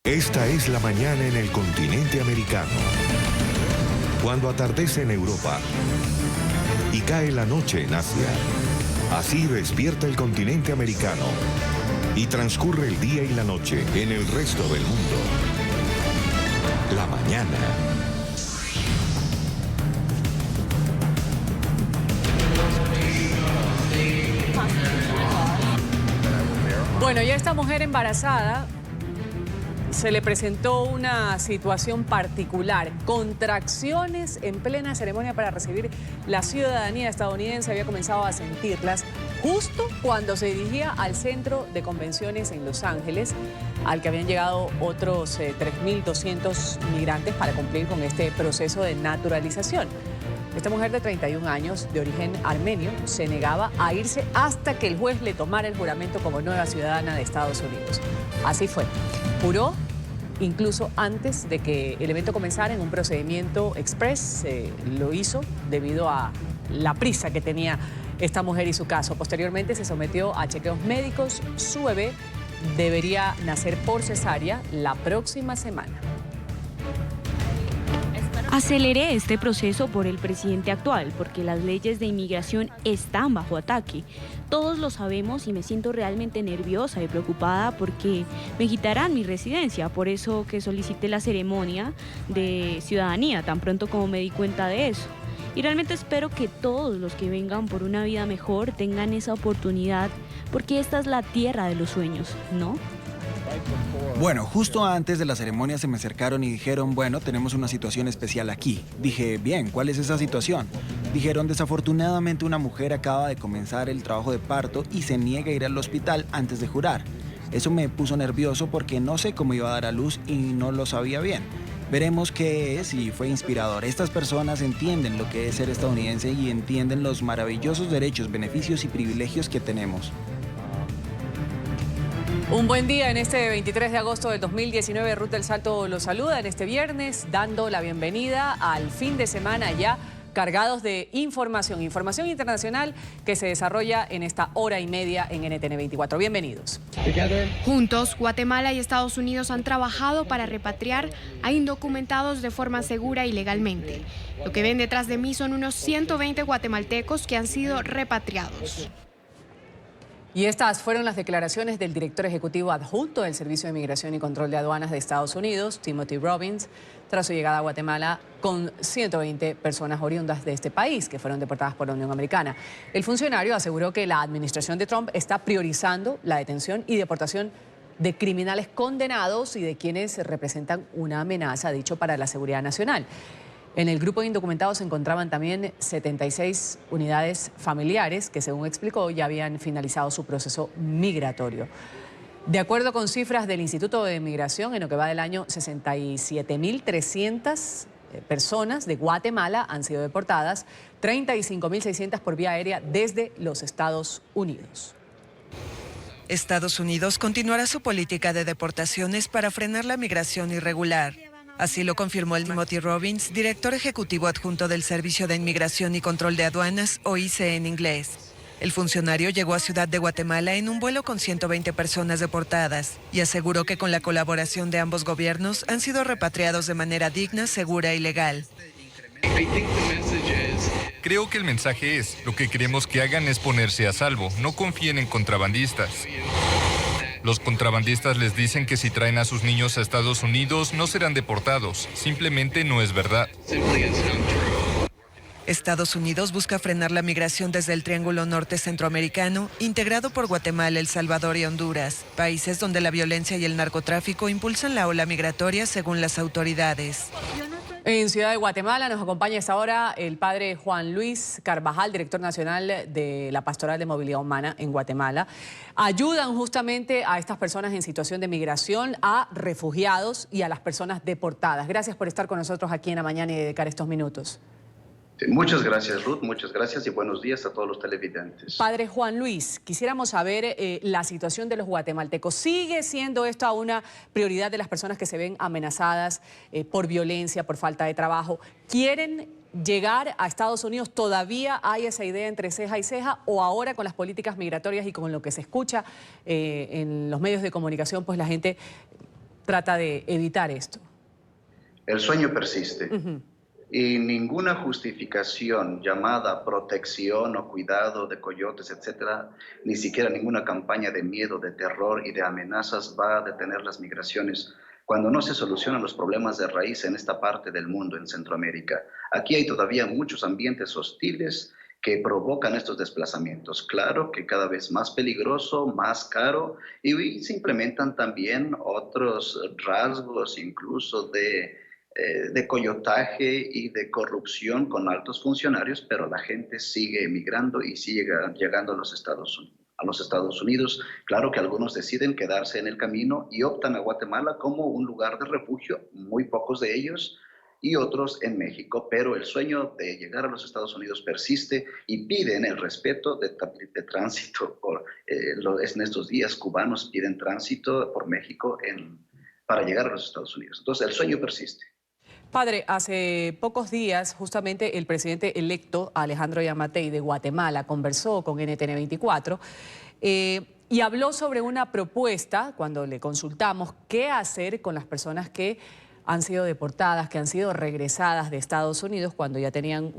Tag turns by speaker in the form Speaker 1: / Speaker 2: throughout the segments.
Speaker 1: Esta es la mañana en el continente americano. Cuando atardece en Europa y cae la noche en Asia. Así despierta el continente americano y transcurre el día y la noche en el resto del mundo. La mañana.
Speaker 2: Bueno, ya esta mujer embarazada se le presentó una situación particular, contracciones en plena ceremonia para recibir la ciudadanía estadounidense, había comenzado a sentirlas justo cuando se dirigía al centro de convenciones en Los Ángeles, al que habían llegado otros 3.200 migrantes para cumplir con este proceso de naturalización. Esta mujer de 31 años, de origen armenio, se negaba a irse hasta que el juez le tomara el juramento como nueva ciudadana de Estados Unidos. Así fue. Juró incluso antes de que el evento comenzara en un procedimiento express. Lo hizo debido a la prisa que tenía esta mujer y su caso. Posteriormente se sometió a chequeos médicos. Su bebé debería nacer por cesárea la próxima semana.
Speaker 3: Aceleré este proceso por el presidente actual, porque las leyes de inmigración están bajo ataque. Todos lo sabemos y me siento realmente nerviosa y preocupada porque me quitarán mi residencia. Por eso que solicité la ceremonia de ciudadanía tan pronto como me di cuenta de eso. Y realmente espero que todos los que vengan por una vida mejor tengan esa oportunidad, porque esta es la tierra de los sueños, ¿no?
Speaker 4: Bueno, justo antes de la ceremonia se me acercaron y dijeron, bueno, tenemos una situación especial aquí. Dije, bien, ¿cuál es esa situación? Dijeron, desafortunadamente una mujer acaba de comenzar el trabajo de parto y se niega a ir al hospital antes de jurar. Eso me puso nervioso porque no sé cómo iba a dar a luz y no lo sabía bien. Veremos qué es y fue inspirador. Estas personas entienden lo que es ser estadounidense y entienden los maravillosos derechos, beneficios y privilegios que tenemos.
Speaker 2: Un buen día en este 23 de agosto del 2019. Ruth del Salto los saluda en este viernes, dando la bienvenida al fin de semana ya cargados de información internacional que se desarrolla en esta hora y media en NTN 24. Bienvenidos.
Speaker 5: Juntos, Guatemala y Estados Unidos han trabajado para repatriar a indocumentados de forma segura y legalmente. Lo que ven detrás de mí son unos 120 guatemaltecos que han sido repatriados.
Speaker 2: Y estas fueron las declaraciones del director ejecutivo adjunto del Servicio de Migración y Control de Aduanas de Estados Unidos, Timothy Robbins, tras su llegada a Guatemala con 120 personas oriundas de este país que fueron deportadas por la Unión Americana. El funcionario aseguró que la administración de Trump está priorizando la detención y deportación de criminales condenados y de quienes representan una amenaza, dicho, para la seguridad nacional. En el grupo de indocumentados se encontraban también 76 unidades familiares que, según explicó, ya habían finalizado su proceso migratorio. De acuerdo con cifras del Instituto de Migración, en lo que va del año, 67.300 personas de Guatemala han sido deportadas, 35.600 por vía aérea desde los Estados Unidos.
Speaker 6: Estados Unidos continuará su política de deportaciones para frenar la migración irregular. Así lo confirmó el Timothy Robbins, director ejecutivo adjunto del Servicio de Inmigración y Control de Aduanas, o ICE en inglés. El funcionario llegó a Ciudad de Guatemala en un vuelo con 120 personas deportadas y aseguró que con la colaboración de ambos gobiernos han sido repatriados de manera digna, segura y legal.
Speaker 7: Creo que el mensaje es, lo que queremos que hagan es ponerse a salvo, no confíen en contrabandistas. Los contrabandistas les dicen que si traen a sus niños a Estados Unidos no serán deportados. Simplemente no es verdad.
Speaker 6: Estados Unidos busca frenar la migración desde el Triángulo Norte Centroamericano, integrado por Guatemala, El Salvador y Honduras, países donde la violencia y el narcotráfico impulsan la ola migratoria según las autoridades.
Speaker 2: En Ciudad de Guatemala nos acompaña a esta hora el padre Juan Luis Carvajal, director nacional de la Pastoral de Movilidad Humana en Guatemala. Ayudan justamente a estas personas en situación de migración, a refugiados y a las personas deportadas. Gracias por estar con nosotros aquí en la mañana y dedicar estos minutos.
Speaker 8: Muchas gracias, Ruth, muchas gracias y buenos días a todos los televidentes.
Speaker 2: Padre Juan Luis, quisiéramos saber la situación de los guatemaltecos. ¿Sigue siendo esto una prioridad de las personas que se ven amenazadas por violencia, por falta de trabajo? ¿Quieren llegar a Estados Unidos? ¿Todavía hay esa idea entre ceja y ceja? ¿O ahora con las políticas migratorias y con lo que se escucha en los medios de comunicación, pues la gente trata de evitar esto.
Speaker 8: El sueño persiste. Y ninguna justificación llamada protección o cuidado de coyotes, etcétera, ni siquiera ninguna campaña de miedo, de terror y de amenazas va a detener las migraciones cuando no se solucionan los problemas de raíz en esta parte del mundo, en Centroamérica. Aquí hay todavía muchos ambientes hostiles que provocan estos desplazamientos. Claro que cada vez más peligroso, más caro, y se implementan también otros rasgos incluso de coyotaje y de corrupción con altos funcionarios, pero la gente sigue emigrando y sigue llegando a los Estados Unidos. Claro que algunos deciden quedarse en el camino y optan a Guatemala como un lugar de refugio, muy pocos de ellos, y otros en México, pero el sueño de llegar a los Estados Unidos persiste y piden el respeto de tránsito. En estos días cubanos piden tránsito por México para llegar a los Estados Unidos. Entonces el sueño persiste.
Speaker 2: Padre, hace pocos días justamente el presidente electo Alejandro Yamatei de Guatemala conversó con NTN 24 y habló sobre una propuesta cuando le consultamos qué hacer con las personas que han sido deportadas, que han sido regresadas de Estados Unidos cuando ya tenían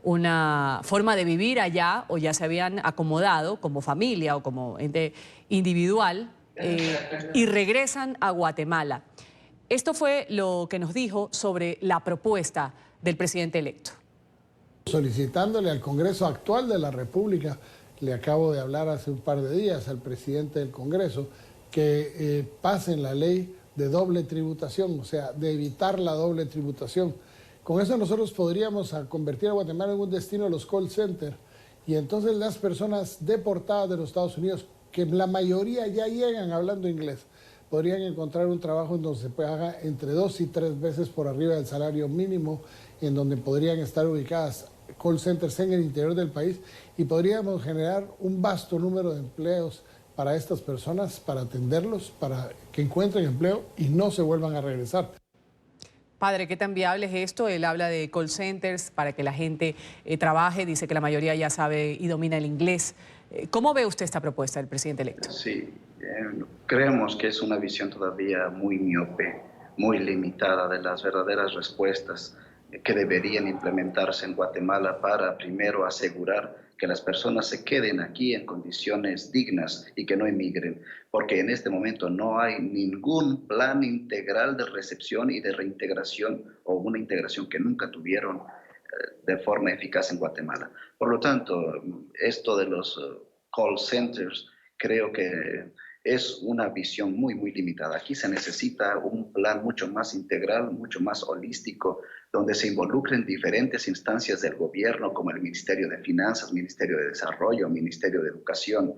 Speaker 2: una forma de vivir allá o ya se habían acomodado como familia o como ente individual y regresan a Guatemala. Esto fue lo que nos dijo sobre la propuesta del presidente electo.
Speaker 9: Solicitándole al Congreso actual de la República, le acabo de hablar hace un par de días al presidente del Congreso, que pasen la ley de doble tributación, o sea, de evitar la doble tributación. Con eso nosotros podríamos convertir a Guatemala en un destino de los call centers y entonces las personas deportadas de los Estados Unidos, que la mayoría ya llegan hablando inglés, podrían encontrar un trabajo en donde se paga entre 2 y 3 veces por arriba del salario mínimo, en donde podrían estar ubicadas call centers en el interior del país y podríamos generar un vasto número de empleos para estas personas, para atenderlos, para que encuentren empleo y no se vuelvan a regresar.
Speaker 2: Padre, ¿qué tan viable es esto? Él habla de call centers para que la gente trabaje, dice que la mayoría ya sabe y domina el inglés. ¿Cómo ve usted esta propuesta del presidente electo?
Speaker 8: Sí, creemos que es una visión todavía muy miope, muy limitada de las verdaderas respuestas que deberían implementarse en Guatemala para primero asegurar que las personas se queden aquí en condiciones dignas y que no emigren, porque en este momento no hay ningún plan integral de recepción y de reintegración o una integración que nunca tuvieron de forma eficaz en Guatemala. Por lo tanto, esto de los call centers creo que es una visión muy, muy limitada. Aquí se necesita un plan mucho más integral, mucho más holístico, donde se involucren diferentes instancias del gobierno, como el Ministerio de Finanzas, Ministerio de Desarrollo, Ministerio de Educación,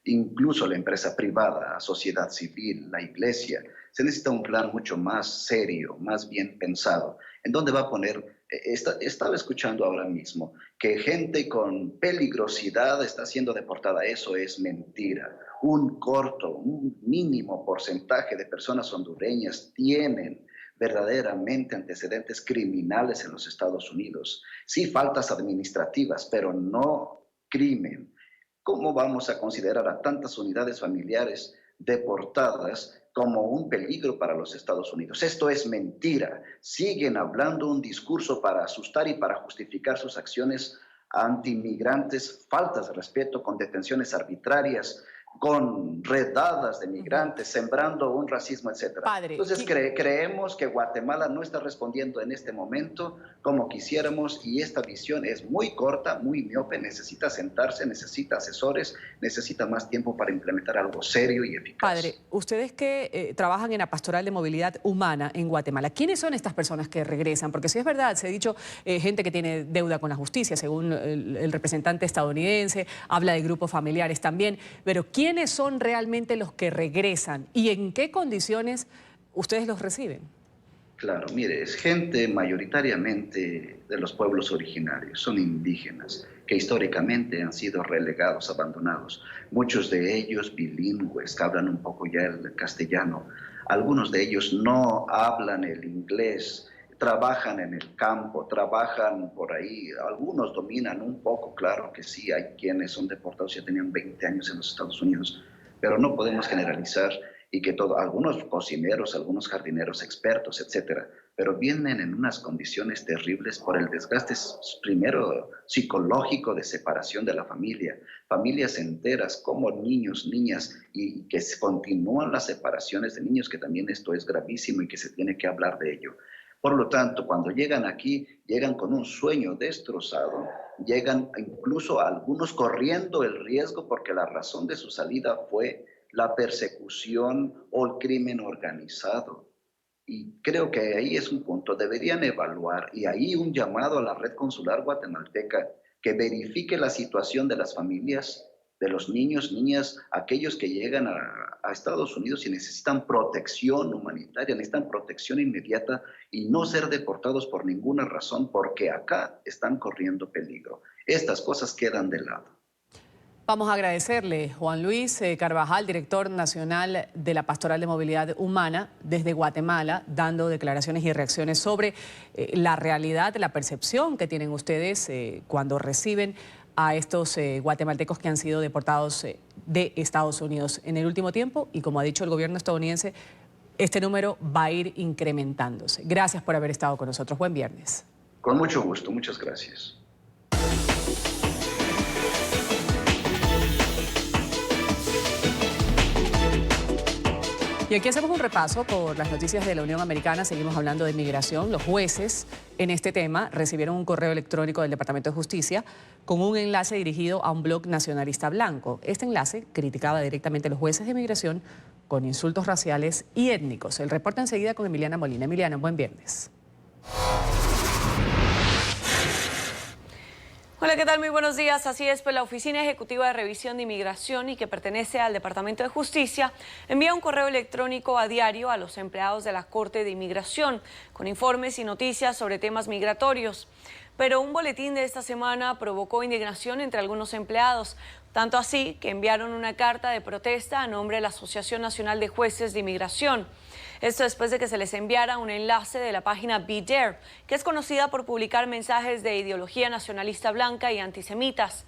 Speaker 8: incluso la empresa privada, sociedad civil, la iglesia. Se necesita un plan mucho más serio, más bien pensado, en donde va a poner. Estaba escuchando ahora mismo que gente con peligrosidad está siendo deportada. Eso es mentira. Un mínimo porcentaje de personas hondureñas tienen verdaderamente antecedentes criminales en los Estados Unidos. Sí, faltas administrativas, pero no crimen. ¿Cómo vamos a considerar a tantas unidades familiares deportadas como un peligro para los Estados Unidos? Esto es mentira. Siguen hablando un discurso para asustar y para justificar sus acciones anti-inmigrantes, faltas de respeto, con detenciones arbitrarias, con redadas de migrantes, sembrando un racismo, etc. Entonces creemos que Guatemala no está respondiendo en este momento como quisiéramos y esta visión es muy corta, muy miope, necesita sentarse, necesita asesores, necesita más tiempo para implementar algo serio y eficaz.
Speaker 2: Padre, ustedes que trabajan en la Pastoral de Movilidad Humana en Guatemala, ¿quiénes son estas personas que regresan? Porque si es verdad, se ha dicho gente que tiene deuda con la justicia, según el representante estadounidense, habla de grupos familiares también, pero ¿quiénes son realmente los que regresan y en qué condiciones ustedes los reciben?
Speaker 8: Claro, mire, es gente mayoritariamente de los pueblos originarios, son indígenas, que históricamente han sido relegados, abandonados. Muchos de ellos bilingües, que hablan un poco ya el castellano. Algunos de ellos no hablan el inglés, trabajan en el campo, trabajan por ahí. Algunos dominan un poco, claro que sí, hay quienes son deportados, ya tenían 20 años en los Estados Unidos, pero no podemos generalizar. y que algunos cocineros, algunos jardineros expertos, etcétera, pero vienen en unas condiciones terribles por el desgaste primero psicológico de separación de la familia, familias enteras como niños, niñas, y que continúan las separaciones de niños, que también esto es gravísimo y que se tiene que hablar de ello. Por lo tanto, cuando llegan aquí, llegan con un sueño destrozado, llegan incluso algunos corriendo el riesgo porque la razón de su salida fue la persecución o el crimen organizado. Y creo que ahí es un punto, deberían evaluar, y ahí un llamado a la red consular guatemalteca que verifique la situación de las familias, de los niños, niñas, aquellos que llegan a Estados Unidos y necesitan protección humanitaria, necesitan protección inmediata y no ser deportados por ninguna razón, porque acá están corriendo peligro. Estas cosas quedan de lado.
Speaker 2: Vamos a agradecerle, Juan Luis Carvajal, director nacional de la Pastoral de Movilidad Humana desde Guatemala, dando declaraciones y reacciones sobre la realidad, la percepción que tienen ustedes cuando reciben a estos guatemaltecos que han sido deportados de Estados Unidos en el último tiempo. Y como ha dicho el gobierno estadounidense, este número va a ir incrementándose. Gracias por haber estado con nosotros. Buen viernes.
Speaker 8: Con mucho gusto. Muchas gracias.
Speaker 2: Y aquí hacemos un repaso por las noticias de la Unión Americana. Seguimos hablando de migración. Los jueces en este tema recibieron un correo electrónico del Departamento de Justicia con un enlace dirigido a un blog nacionalista blanco. Este enlace criticaba directamente a los jueces de migración con insultos raciales y étnicos. El reporte enseguida con Emiliana Molina. Emiliana, buen viernes.
Speaker 10: Hola, ¿qué tal? Muy buenos días. Así es, pues la Oficina Ejecutiva de Revisión de Inmigración y que pertenece al Departamento de Justicia envía un correo electrónico a diario a los empleados de la Corte de Inmigración con informes y noticias sobre temas migratorios. Pero un boletín de esta semana provocó indignación entre algunos empleados, tanto así que enviaron una carta de protesta a nombre de la Asociación Nacional de Jueces de Inmigración. Esto después de que se les enviara un enlace de la página Be There, que es conocida por publicar mensajes de ideología nacionalista blanca y antisemitas.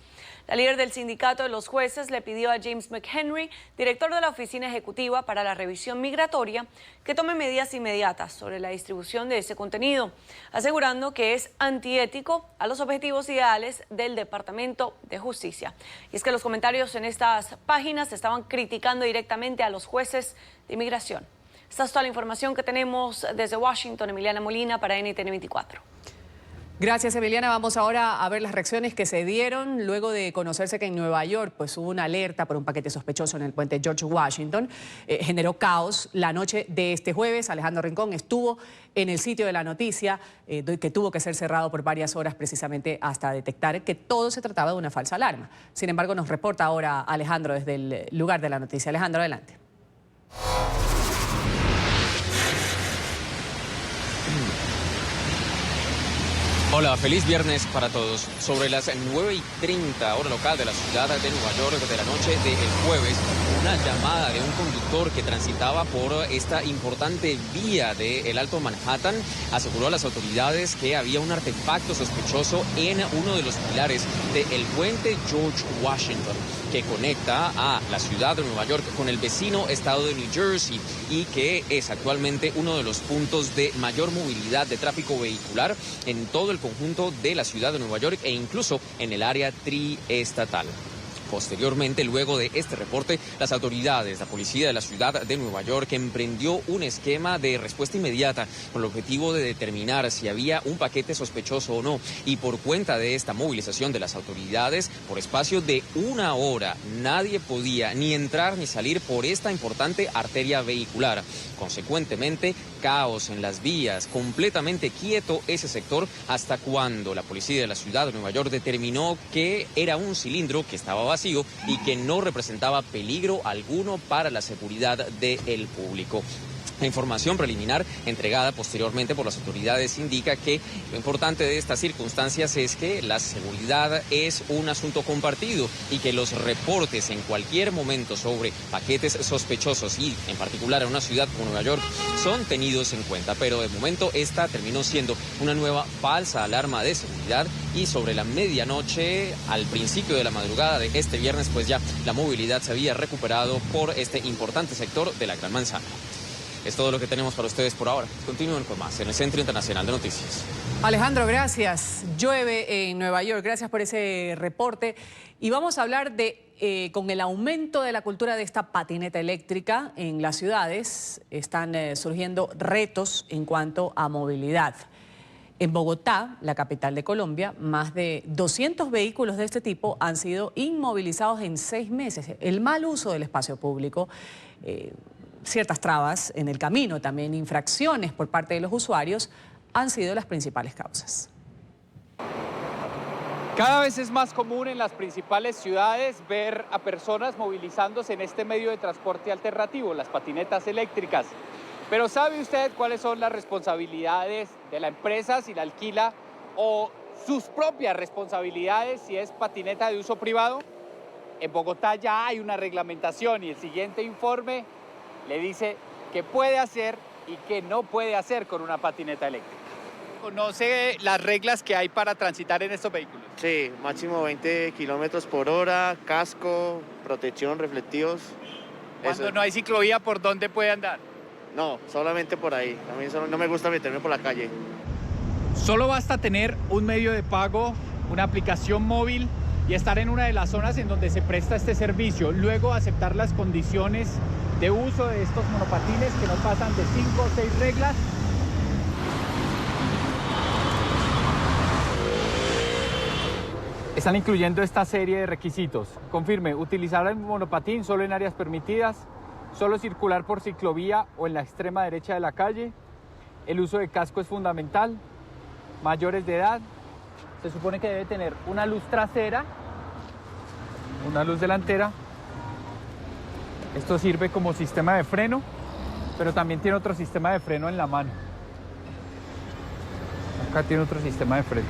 Speaker 10: La líder del sindicato de los jueces le pidió a James McHenry, director de la Oficina Ejecutiva para la Revisión Migratoria, que tome medidas inmediatas sobre la distribución de ese contenido, asegurando que es antiético a los objetivos ideales del Departamento de Justicia. Y es que los comentarios en estas páginas estaban criticando directamente a los jueces de inmigración. Esta es toda la información que tenemos desde Washington. Emiliana Molina para NTN 24.
Speaker 2: Gracias, Emiliana. Vamos ahora a ver las reacciones que se dieron luego de conocerse que en Nueva York pues, hubo una alerta por un paquete sospechoso en el puente George Washington. Generó caos la noche de este jueves. Alejandro Rincón estuvo en el sitio de la noticia, que tuvo que ser cerrado por varias horas precisamente hasta detectar que todo se trataba de una falsa alarma. Sin embargo, nos reporta ahora Alejandro desde el lugar de la noticia. Alejandro, adelante.
Speaker 11: Hola, feliz viernes para todos. Sobre las 9:30 hora local de la ciudad de Nueva York de la noche del jueves, una llamada de un conductor que transitaba por esta importante vía del Alto Manhattan aseguró a las autoridades que había un artefacto sospechoso en uno de los pilares del puente George Washington, que conecta a la ciudad de Nueva York con el vecino estado de New Jersey y que es actualmente uno de los puntos de mayor movilidad de tráfico vehicular en todo el conjunto de la ciudad de Nueva York e incluso en el área triestatal. Posteriormente, luego de este reporte, las autoridades, la policía de la ciudad de Nueva York emprendió un esquema de respuesta inmediata con el objetivo de determinar si había un paquete sospechoso o no. Y por cuenta de esta movilización de las autoridades, por espacio de una hora, nadie podía ni entrar ni salir por esta importante arteria vehicular. Consecuentemente, caos en las vías, completamente quieto ese sector hasta cuando la policía de la ciudad de Nueva York determinó que era un cilindro que estaba vacío y que no representaba peligro alguno para la seguridad del público. La información preliminar entregada posteriormente por las autoridades indica que lo importante de estas circunstancias es que la seguridad es un asunto compartido y que los reportes en cualquier momento sobre paquetes sospechosos y en particular en una ciudad como Nueva York son tenidos en cuenta, pero de momento esta terminó siendo una nueva falsa alarma de seguridad y sobre la medianoche, al principio de la madrugada de este viernes, pues ya la movilidad se había recuperado por este importante sector de la Gran Manzana. Es todo lo que tenemos para ustedes por ahora. Continúen con más en el Centro Internacional de Noticias.
Speaker 2: Alejandro, gracias. Llueve en Nueva York. Gracias por ese reporte. Y vamos a hablar de, con el aumento de la cultura de esta patineta eléctrica en las ciudades, están surgiendo retos en cuanto a movilidad. En Bogotá, la capital de Colombia, más de 200 vehículos de este tipo han sido inmovilizados en 6 meses. El mal uso del espacio público, ciertas trabas en el camino, también infracciones por parte de los usuarios, han sido las principales causas.
Speaker 12: Cada vez es más común en las principales ciudades ver a personas movilizándose en este medio de transporte alternativo, las patinetas eléctricas. Pero ¿sabe usted cuáles son las responsabilidades de la empresa si la alquila o sus propias responsabilidades si es patineta de uso privado? En Bogotá ya hay una reglamentación y el siguiente informe le dice qué puede hacer y qué no puede hacer con una patineta eléctrica. ¿Conoce las reglas que hay para transitar en estos vehículos?
Speaker 13: Sí, máximo 20 kilómetros por hora, casco, protección, reflectivos.
Speaker 12: Cuando no hay ciclovía, ¿por dónde puede andar?
Speaker 13: No, solamente por ahí. A mí no me gusta meterme por la calle.
Speaker 12: Solo basta tener un medio de pago, una aplicación móvil y estar en una de las zonas en donde se presta este servicio. Luego aceptar las condiciones de uso de estos monopatines que no pasan de 5 o 6 reglas. Están incluyendo esta serie de requisitos. Confirme, utilizar el monopatín solo en áreas permitidas, solo circular por ciclovía o en la extrema derecha de la calle. El uso de casco es fundamental. Mayores de edad. Se supone que debe tener una luz trasera, una luz delantera. Esto sirve como sistema de freno, pero también tiene otro sistema de freno en la mano. Acá tiene otro sistema de freno.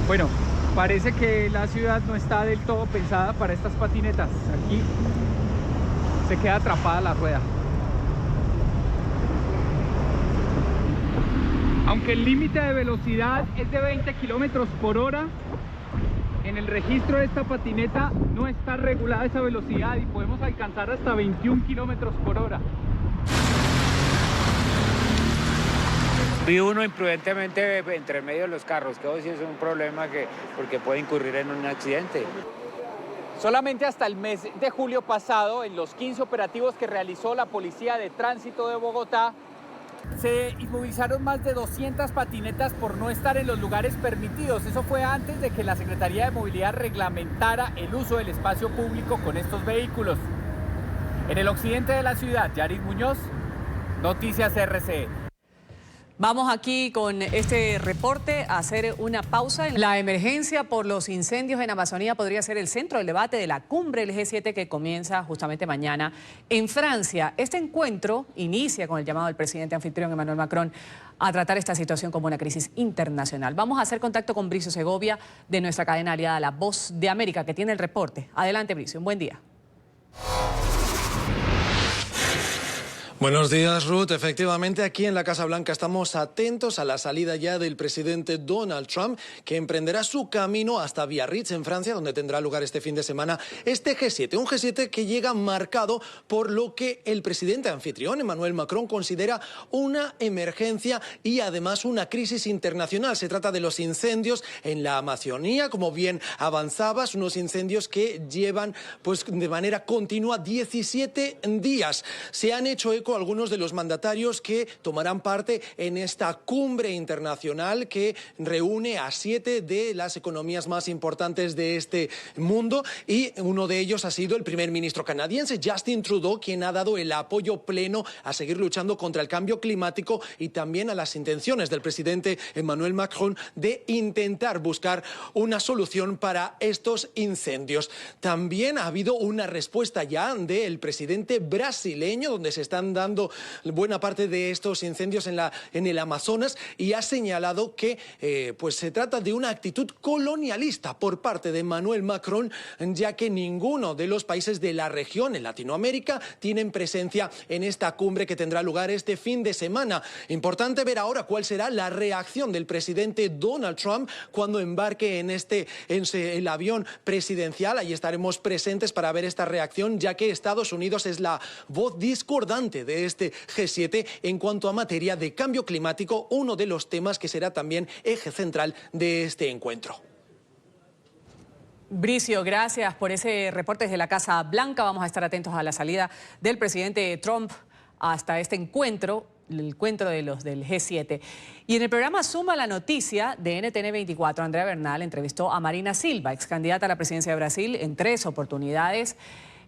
Speaker 12: Bueno, parece que la ciudad no está del todo pensada para estas patinetas. Aquí se queda atrapada la rueda. Aunque el límite de velocidad es de 20 kilómetros por hora, en el registro de esta patineta no está regulada esa velocidad y podemos alcanzar hasta 21 kilómetros por hora.
Speaker 14: Vi uno imprudentemente entre medio de los carros, que hoy sí es un problema porque puede incurrir en un accidente.
Speaker 12: Solamente hasta el mes de julio pasado, en los 15 operativos que realizó la Policía de Tránsito de Bogotá, se inmovilizaron más de 200 patinetas por no estar en los lugares permitidos. Eso fue antes de que la Secretaría de Movilidad reglamentara el uso del espacio público con estos vehículos. En el occidente de la ciudad, Yaris Muñoz, Noticias RCN.
Speaker 2: Vamos aquí con este reporte a hacer una pausa. La emergencia por los incendios en Amazonía podría ser el centro del debate de la cumbre del G7 que comienza justamente mañana en Francia. Este encuentro inicia con el llamado del presidente anfitrión Emmanuel Macron a tratar esta situación como una crisis internacional. Vamos a hacer contacto con Bricio Segovia de nuestra cadena aliada La Voz de América, que tiene el reporte. Adelante, Bricio, un buen día.
Speaker 15: Buenos días, Ruth. Efectivamente, aquí en la Casa Blanca estamos atentos a la salida ya del presidente Donald Trump, que emprenderá su camino hasta Biarritz, en Francia, donde tendrá lugar este fin de semana este G7. Un G7 que llega marcado por lo que el presidente anfitrión, Emmanuel Macron, considera una emergencia y además una crisis internacional. Se trata de los incendios en la Amazonía, como bien avanzabas, unos incendios que llevan pues de manera continua 17 días. Se han hecho eco algunos de los mandatarios que tomarán parte en esta cumbre internacional que reúne a 7 de las economías más importantes de este mundo, y uno de ellos ha sido el primer ministro canadiense, Justin Trudeau, quien ha dado el apoyo pleno a seguir luchando contra el cambio climático y también a las intenciones del presidente Emmanuel Macron de intentar buscar una solución para estos incendios. También ha habido una respuesta ya del presidente brasileño, donde se están dando dando buena parte de estos incendios en el Amazonas, y ha señalado que pues se trata de una actitud colonialista por parte de Emmanuel Macron, ya que ninguno de los países de la región en Latinoamérica tienen presencia en esta cumbre que tendrá lugar este fin de semana. Importante ver ahora cuál será la reacción del presidente Donald Trump cuando embarque en el avión presidencial. Ahí estaremos presentes para ver esta reacción, ya que Estados Unidos es la voz discordante de este G7 en cuanto a materia de cambio climático, uno de los temas que será también eje central de este encuentro.
Speaker 2: Bricio, gracias por ese reporte desde la Casa Blanca. Vamos a estar atentos a la salida del presidente Trump hasta este encuentro, el encuentro de los del G7. Y en el programa Suma la Noticia de NTN 24, Andrea Bernal entrevistó a Marina Silva, ex candidata a la presidencia de Brasil en 3 oportunidades,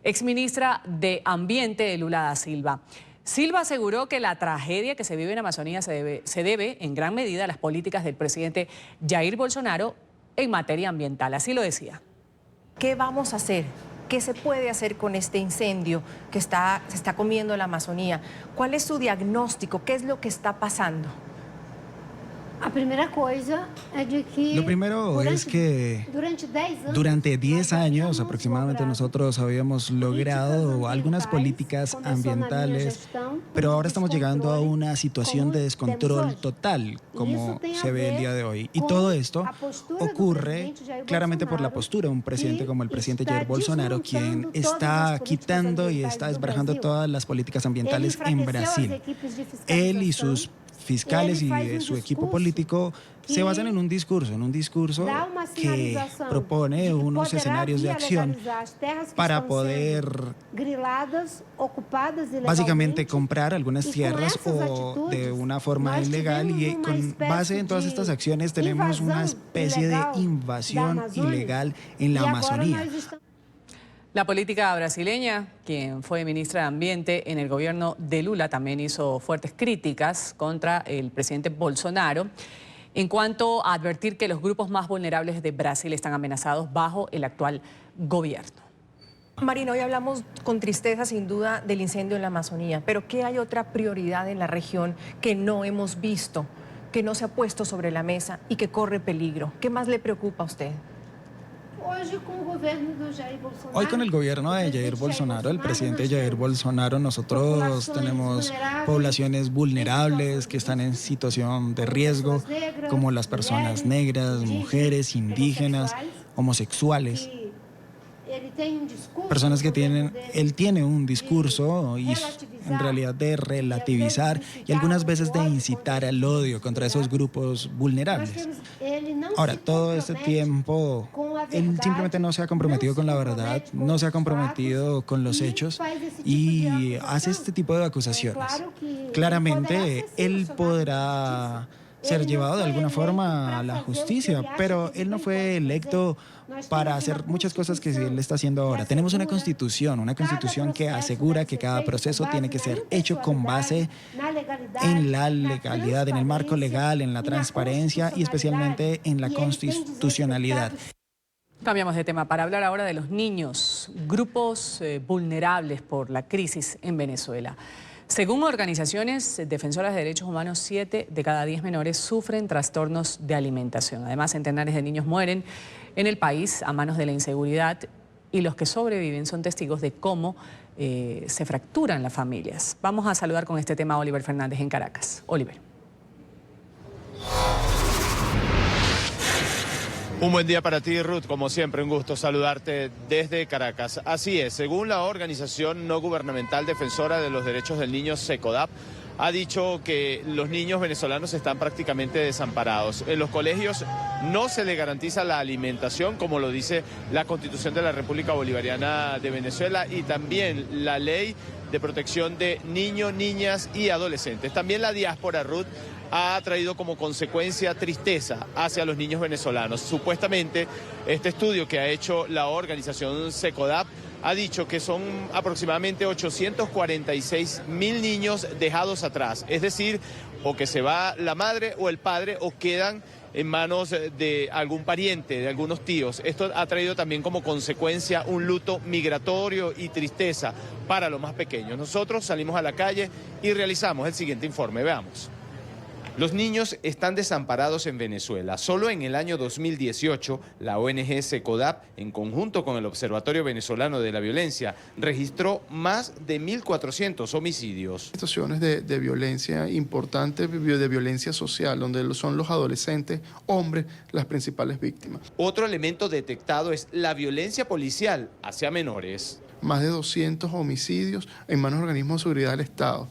Speaker 2: exministra de Ambiente de Lula da Silva. Silva aseguró que la tragedia que se vive en Amazonía se debe en gran medida a las políticas del presidente Jair Bolsonaro en materia ambiental. Así lo decía.
Speaker 16: ¿Qué vamos a hacer? ¿Qué se puede hacer con este incendio que se está comiendo la Amazonía? ¿Cuál es su diagnóstico? ¿Qué es lo que está pasando?
Speaker 4: Lo primero es que durante 10 años aproximadamente nosotros habíamos logrado algunas políticas ambientales, pero ahora estamos llegando a una situación de descontrol total, como se ve el día de hoy. Y todo esto ocurre claramente por la postura de un presidente como el presidente Jair Bolsonaro, quien está quitando y está desbarajando todas las políticas ambientales en Brasil. Él y sus fiscales y su equipo político se basan en un discurso que propone unos escenarios de acción para poder básicamente comprar algunas tierras o de una forma ilegal, y con base en todas estas acciones tenemos una especie de invasión ilegal en la Amazonía.
Speaker 2: La política brasileña, quien fue ministra de Ambiente en el gobierno de Lula, también hizo fuertes críticas contra el presidente Bolsonaro en cuanto a advertir que los grupos más vulnerables de Brasil están amenazados bajo el actual gobierno.
Speaker 16: Marina, hoy hablamos con tristeza sin duda del incendio en la Amazonía, pero ¿qué hay otra prioridad en la región que no hemos visto, que no se ha puesto sobre la mesa y que corre peligro? ¿Qué más le preocupa a usted?
Speaker 4: Hoy con el gobierno de Jair Bolsonaro, el presidente Jair Bolsonaro, nosotros tenemos poblaciones vulnerables que están en situación de riesgo, como las personas negras, mujeres, indígenas, homosexuales. Personas que él tiene un discurso y en realidad de relativizar y algunas veces de incitar al odio contra esos grupos vulnerables. Ahora, todo este tiempo, él simplemente no se ha comprometido con la verdad, no se ha comprometido con los hechos y hace este tipo de acusaciones. Claramente, él podrá ser llevado de alguna forma a la justicia, pero él no fue electo para hacer muchas cosas que él está haciendo ahora. Tenemos una constitución que asegura que cada proceso tiene que ser hecho con base en la legalidad, en el marco legal, en la transparencia y especialmente en la constitucionalidad.
Speaker 2: Cambiamos de tema para hablar ahora de los niños, grupos vulnerables por la crisis en Venezuela. Según organizaciones defensoras de derechos humanos, 7 de cada 10 menores sufren trastornos de alimentación. Además, centenares de niños mueren en el país a manos de la inseguridad y los que sobreviven son testigos de cómo se fracturan las familias. Vamos a saludar con este tema a Oliver Fernández en Caracas. Oliver.
Speaker 17: Un buen día para ti, Ruth. Como siempre, un gusto saludarte desde Caracas. Así es, según la organización no gubernamental defensora de los derechos del niño, SECODAP, ha dicho que los niños venezolanos están prácticamente desamparados. En los colegios no se les garantiza la alimentación, como lo dice la Constitución de la República Bolivariana de Venezuela y también la Ley de Protección de Niños, Niñas y Adolescentes. También la diáspora, Ruth, ha traído como consecuencia tristeza hacia los niños venezolanos. Supuestamente, este estudio que ha hecho la organización SECODAP ha dicho que son aproximadamente 846.000 niños dejados atrás, es decir, o que se va la madre o el padre o quedan en manos de algún pariente, de algunos tíos. Esto ha traído también como consecuencia un luto migratorio y tristeza para los más pequeños. Nosotros salimos a la calle y realizamos el siguiente informe. Veamos. Los niños están desamparados en Venezuela. Solo en el año 2018, la ONG SECODAP, en conjunto con el Observatorio Venezolano de la Violencia, registró más de 1.400 homicidios.
Speaker 18: Situaciones de violencia importante, de violencia social, donde son los adolescentes, hombres, las principales víctimas.
Speaker 17: Otro elemento detectado es la violencia policial hacia menores.
Speaker 18: Más de 200 homicidios en manos de organismos de seguridad del Estado.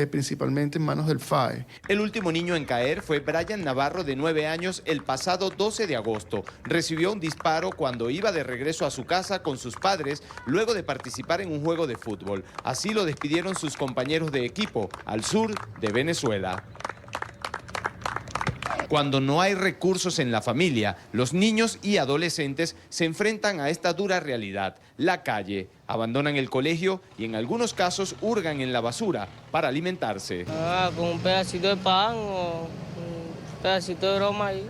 Speaker 18: Principalmente en manos del FAE.
Speaker 17: El último niño en caer fue Brian Navarro, de 9 años, el pasado 12 de agosto. Recibió un disparo cuando iba de regreso a su casa con sus padres luego de participar en un juego de fútbol. Así lo despidieron sus compañeros de equipo al sur de Venezuela. Cuando no hay recursos en la familia, los niños y adolescentes se enfrentan a esta dura realidad, la calle. Abandonan el colegio y en algunos casos hurgan en la basura para alimentarse.
Speaker 19: Con un pedacito de pan o un pedacito de broma ahí,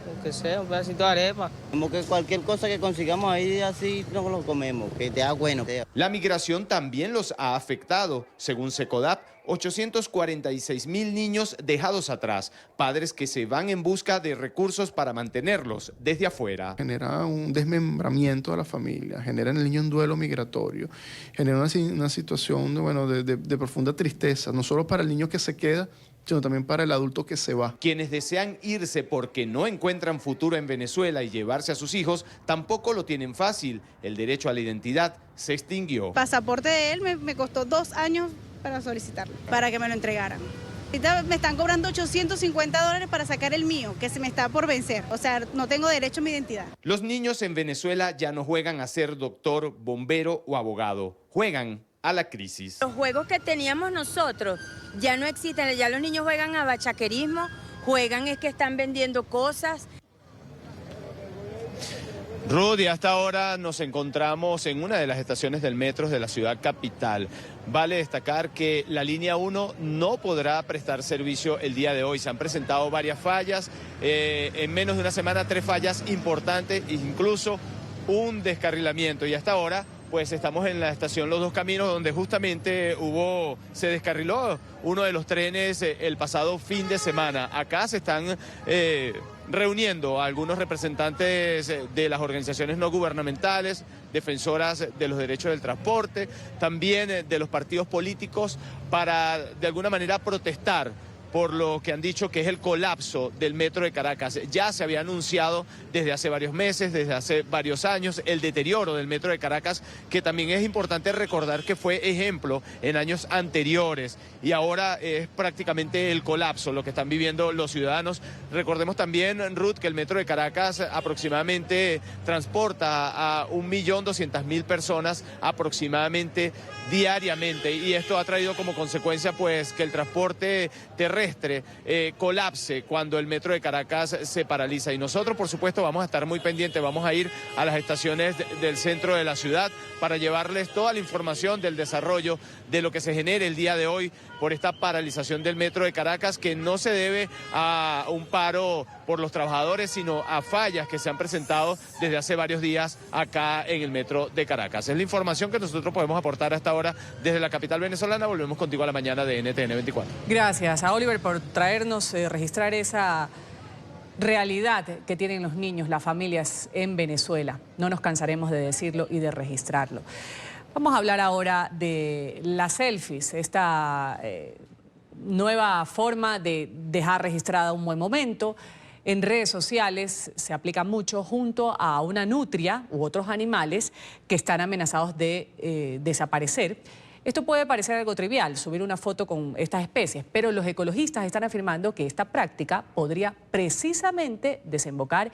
Speaker 19: lo que sea, un pedacito de arepa.
Speaker 20: Como que cualquier cosa que consigamos ahí así no lo comemos, que te da bueno.
Speaker 17: La migración también los ha afectado, según SECODAP. 846.000 niños dejados atrás, padres que se van en busca de recursos para mantenerlos desde afuera.
Speaker 18: Genera un desmembramiento de la familia, genera en el niño un duelo migratorio, genera una situación de profunda tristeza, no solo para el niño que se queda, sino también para el adulto que se va.
Speaker 17: Quienes desean irse porque no encuentran futuro en Venezuela y llevarse a sus hijos, tampoco lo tienen fácil. El derecho a la identidad se extinguió.
Speaker 21: El pasaporte de él me costó 2 años para solicitarlo, para que me lo entregaran. Ahorita me están cobrando $850 para sacar el mío, que se me está por vencer. O sea, no tengo derecho a mi identidad.
Speaker 17: Los niños en Venezuela ya no juegan a ser doctor, bombero o abogado. Juegan a la crisis.
Speaker 22: Los juegos que teníamos nosotros ya no existen. Ya los niños juegan a bachaquerismo, juegan es que están vendiendo cosas.
Speaker 17: Rudy, hasta ahora nos encontramos en una de las estaciones del metro de la ciudad capital. Vale destacar que la línea 1 no podrá prestar servicio el día de hoy. Se han presentado varias fallas, en menos de una semana 3 fallas importantes, incluso un descarrilamiento. Y hasta ahora pues estamos en la estación Los Dos Caminos, donde justamente se descarriló uno de los trenes el pasado fin de semana. Acá se están reuniendo a algunos representantes de las organizaciones no gubernamentales, defensoras de los derechos del transporte, también de los partidos políticos, para de alguna manera protestar por lo que han dicho que es el colapso del metro de Caracas. Ya se había anunciado desde hace varios meses, desde hace varios años, el deterioro del metro de Caracas, que también es importante recordar que fue ejemplo en años anteriores y ahora es prácticamente el colapso lo que están viviendo los ciudadanos. Recordemos también, Ruth, que el metro de Caracas aproximadamente transporta a 1.200.000 personas aproximadamente diariamente, y esto ha traído como consecuencia pues que el transporte terrestre colapse cuando el metro de Caracas se paraliza. Y nosotros, por supuesto, vamos a estar muy pendientes, vamos a ir a las estaciones del centro de la ciudad para llevarles toda la información del desarrollo de lo que se genere el día de hoy por esta paralización del metro de Caracas, que no se debe a un paro por los trabajadores, sino a fallas que se han presentado desde hace varios días acá en el metro de Caracas. Es la información que nosotros podemos aportar hasta ahora desde la capital venezolana. Volvemos contigo a la mañana de NTN 24.
Speaker 2: Gracias a Oliver por traernos, registrar esa realidad que tienen los niños, las familias en Venezuela. No nos cansaremos de decirlo y de registrarlo. Vamos a hablar ahora de las selfies, esta nueva forma de dejar registrada un buen momento. En redes sociales se aplica mucho junto a una nutria u otros animales que están amenazados de desaparecer. Esto puede parecer algo trivial, subir una foto con estas especies, pero los ecologistas están afirmando que esta práctica podría precisamente desembocar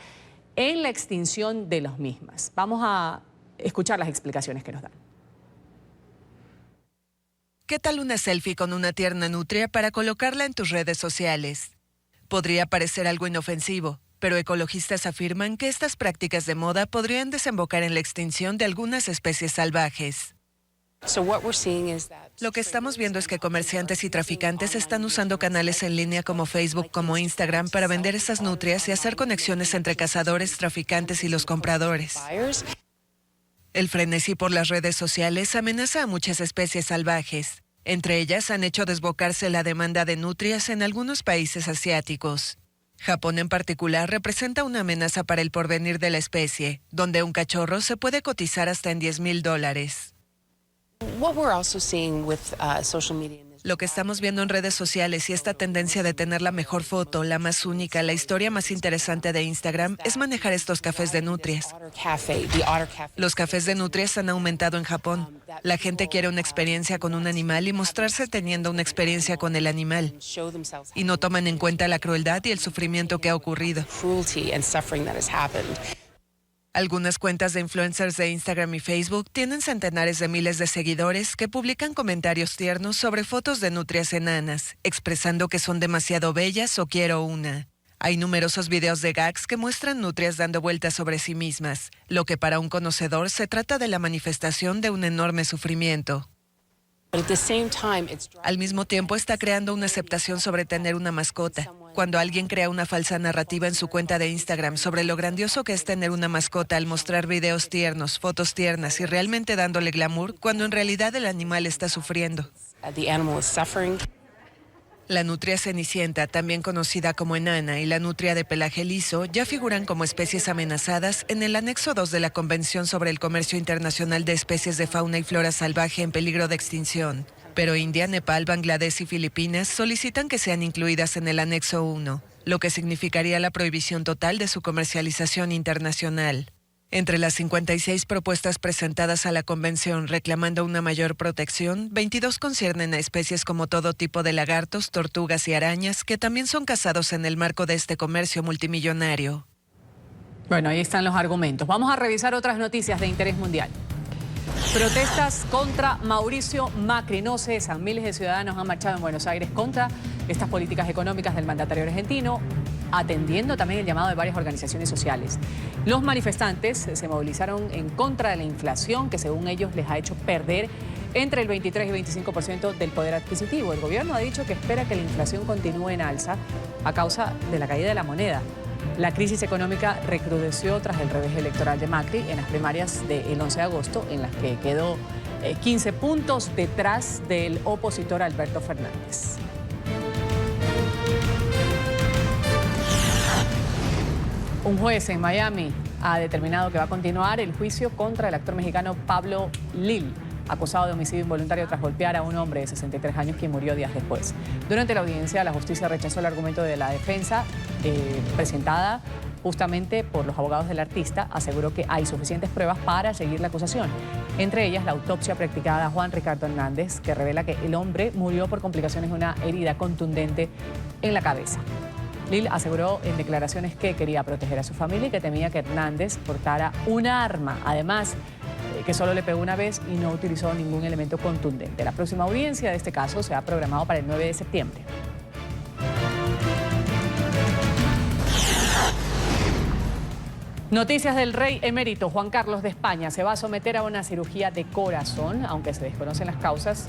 Speaker 2: en la extinción de las mismas. Vamos a escuchar las explicaciones que nos dan.
Speaker 6: ¿Qué tal una selfie con una tierna nutria para colocarla en tus redes sociales? Podría parecer algo inofensivo, Pero ecologistas afirman que estas prácticas de moda podrían desembocar en la extinción de algunas especies salvajes. Lo que estamos viendo es que comerciantes y traficantes están usando canales en línea como Facebook, como Instagram, para vender esas nutrias y hacer conexiones entre cazadores, traficantes y los compradores. El frenesí por las redes sociales amenaza a muchas especies salvajes. Entre ellas han hecho desbocarse la demanda de nutrias en algunos países asiáticos. Japón en particular representa una amenaza para el porvenir de la especie, donde un cachorro se puede cotizar hasta en $10,000. Lo que estamos viendo en redes sociales y esta tendencia de tener la mejor foto, la más única, la historia más interesante de Instagram es manejar estos cafés de nutrias. Los cafés de nutrias han aumentado en Japón. La gente quiere una experiencia con un animal y mostrarse teniendo una experiencia con el animal. Y no toman en cuenta la crueldad y el sufrimiento que ha ocurrido. Algunas cuentas de influencers de Instagram y Facebook tienen centenares de miles de seguidores que publican comentarios tiernos sobre fotos de nutrias enanas, expresando que son demasiado bellas o quiero una. Hay numerosos videos de gags que muestran nutrias dando vueltas sobre sí mismas, lo que para un conocedor se trata de la manifestación de un enorme sufrimiento. Al mismo tiempo está creando una aceptación sobre tener una mascota. Cuando alguien crea una falsa narrativa en su cuenta de Instagram sobre lo grandioso que es tener una mascota al mostrar videos tiernos, fotos tiernas y realmente dándole glamour, cuando en realidad el animal está sufriendo. La nutria cenicienta, también conocida como enana, y la nutria de pelaje liso ya figuran como especies amenazadas en el anexo 2 de la Convención sobre el Comercio Internacional de Especies de Fauna y Flora Salvaje en peligro de extinción. Pero India, Nepal, Bangladesh y Filipinas solicitan que sean incluidas en el anexo 1, lo que significaría la prohibición total de su comercialización internacional. Entre las 56 propuestas presentadas a la convención reclamando una mayor protección, 22 conciernen a especies como todo tipo de lagartos, tortugas y arañas que también son cazados en el marco de este comercio multimillonario.
Speaker 2: Bueno, ahí están los argumentos. Vamos a revisar otras noticias de interés mundial. Protestas contra Mauricio Macri no cesan. Miles de ciudadanos han marchado en Buenos Aires contra estas políticas económicas del mandatario argentino, atendiendo también el llamado de varias organizaciones sociales. Los manifestantes se movilizaron en contra de la inflación que según ellos les ha hecho perder entre el 23 y 25% del poder adquisitivo. El gobierno ha dicho que espera que la inflación continúe en alza a causa de la caída de la moneda. La crisis económica recrudeció tras el revés electoral de Macri en las primarias del 11 de agosto, en las que quedó 15 puntos detrás del opositor Alberto Fernández. Un juez en Miami ha determinado que va a continuar el juicio contra el actor mexicano Pablo Lil, acusado de homicidio involuntario tras golpear a un hombre de 63 años quien murió días después. Durante la audiencia, la justicia rechazó el argumento de la defensa presentada justamente por los abogados del artista. Aseguró que hay suficientes pruebas para seguir la acusación. Entre ellas, la autopsia practicada a Juan Ricardo Hernández, que revela que el hombre murió por complicaciones de una herida contundente en la cabeza. Lil aseguró en declaraciones que quería proteger a su familia y que temía que Hernández portara un arma. Además, que solo le pegó una vez y no utilizó ningún elemento contundente. La próxima audiencia de este caso se ha programado para el 9 de septiembre. Noticias del rey emérito Juan Carlos de España. Se va a someter a una cirugía de corazón, aunque se desconocen las causas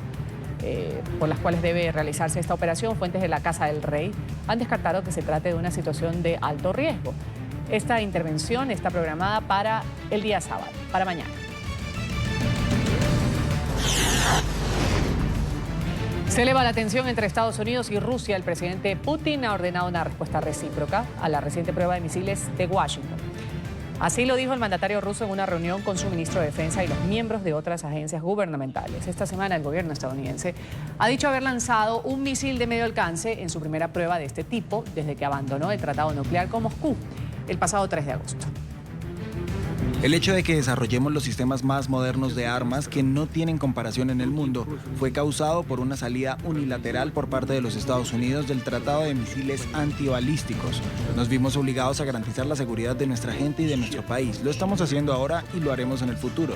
Speaker 2: por las cuales debe realizarse esta operación. Fuentes de la Casa del Rey han descartado que se trate de una situación de alto riesgo. Esta intervención está programada para el día sábado, para mañana. Se eleva la tensión entre Estados Unidos y Rusia. El presidente Putin ha ordenado una respuesta recíproca a la reciente prueba de misiles de Washington. Así lo dijo el mandatario ruso en una reunión con su ministro de Defensa y los miembros de otras agencias gubernamentales. Esta semana el gobierno estadounidense ha dicho haber lanzado un misil de medio alcance en su primera prueba de este tipo desde que abandonó el tratado nuclear con Moscú el pasado 3 de agosto.
Speaker 4: El hecho de que desarrollemos los sistemas más modernos de armas que no tienen comparación en el mundo fue causado por una salida unilateral por parte de los Estados Unidos del Tratado de Misiles Antibalísticos. Nos vimos obligados a garantizar la seguridad de nuestra gente y de nuestro país. Lo estamos haciendo ahora y lo haremos en el futuro.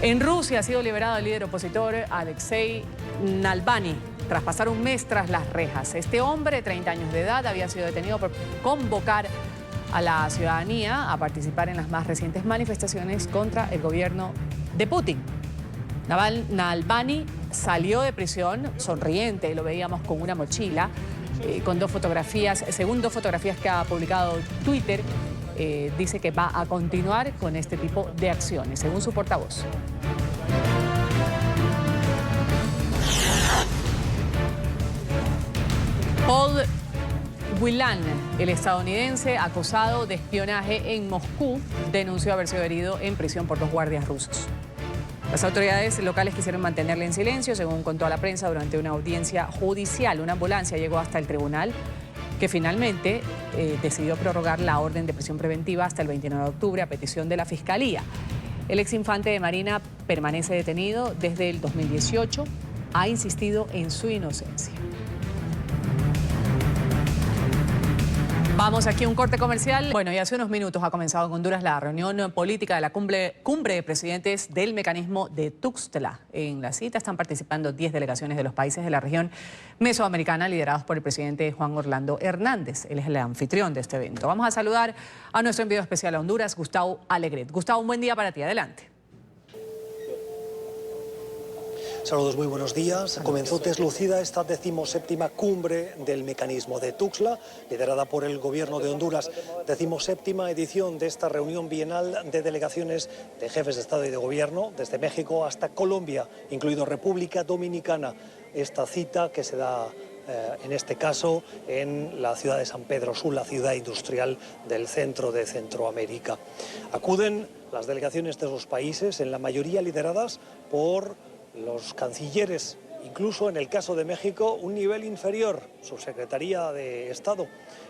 Speaker 2: En Rusia ha sido liberado el líder opositor Alexei Navalny, tras pasar un mes tras las rejas. Este hombre, de 30 años de edad, había sido detenido por convocar a la ciudadanía a participar en las más recientes manifestaciones contra el gobierno de Putin. Navalny salió de prisión sonriente, lo veíamos con una mochila, con 2 fotografías, según 2 fotografías que ha publicado Twitter, dice que va a continuar con este tipo de acciones, según su portavoz. Paul Whelan, el estadounidense acusado de espionaje en Moscú, denunció haber sido herido en prisión por 2 guardias rusos. Las autoridades locales quisieron mantenerle en silencio, según contó a la prensa durante una audiencia judicial. Una ambulancia llegó hasta el tribunal, que finalmente decidió prorrogar la orden de prisión preventiva hasta el 29 de octubre a petición de la Fiscalía. El exinfante de Marina permanece detenido desde el 2018. Ha insistido en su inocencia. Vamos aquí a un corte comercial. Bueno, y hace unos minutos ha comenzado en Honduras la reunión política de la cumbre de presidentes del mecanismo de Tuxtla. En la cita están participando 10 delegaciones de los países de la región mesoamericana liderados por el presidente Juan Orlando Hernández. Él es el anfitrión de este evento. Vamos a saludar a nuestro enviado especial a Honduras, Gustavo Alegret. Gustavo, un buen día para ti. Adelante.
Speaker 1: Saludos, muy buenos días. Comenzó deslucida esta 17ª cumbre del mecanismo de Tuxtla, liderada por el gobierno de Honduras. 17ª edición de esta reunión bienal de delegaciones de jefes de Estado y de Gobierno, desde México hasta Colombia, incluido República Dominicana. Esta cita que se da en este caso en la ciudad de San Pedro Sula, ciudad industrial del centro de Centroamérica. Acuden las delegaciones de esos países, en la mayoría lideradas por los cancilleres, incluso en el caso de México, un nivel inferior, su Secretaría de Estado.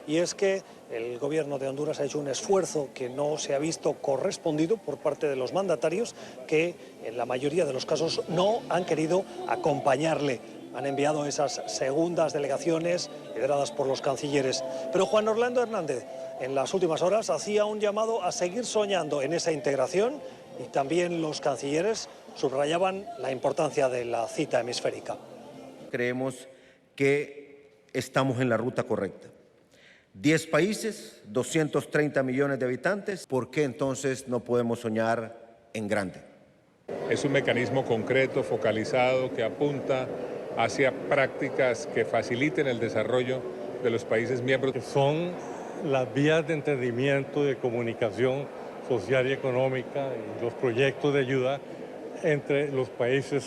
Speaker 1: Y es que el gobierno de Honduras ha hecho un esfuerzo que no se ha visto correspondido por parte de los mandatarios, que en la mayoría de los casos no han querido acompañarle. Han enviado esas segundas delegaciones lideradas por los cancilleres. Pero Juan Orlando Hernández, en las últimas horas, hacía un llamado a seguir soñando en esa integración, y también los cancilleres subrayaban la importancia de la cita hemisférica.
Speaker 3: Creemos que estamos en la ruta correcta. 10 países, 230 millones de habitantes. ¿Por qué entonces no podemos soñar en grande?
Speaker 23: Es un mecanismo concreto, focalizado, que apunta hacia prácticas que faciliten el desarrollo de los países miembros.
Speaker 24: Son las vías de entendimiento, de comunicación social y económica y los proyectos de ayuda entre los países.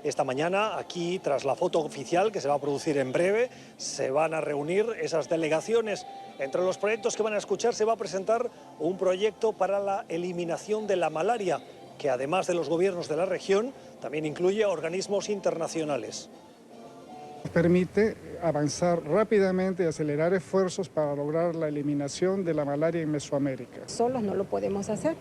Speaker 1: Esta mañana, aquí, tras la foto oficial que se va a producir en breve, se van a reunir esas delegaciones. Entre los proyectos que van a escuchar se va a presentar un proyecto para la eliminación de la malaria, que además de los gobiernos de la región, también incluye a organismos internacionales.
Speaker 25: Permite avanzar rápidamente y acelerar esfuerzos para lograr la eliminación de la malaria en Mesoamérica.
Speaker 26: Solos no lo podemos hacer.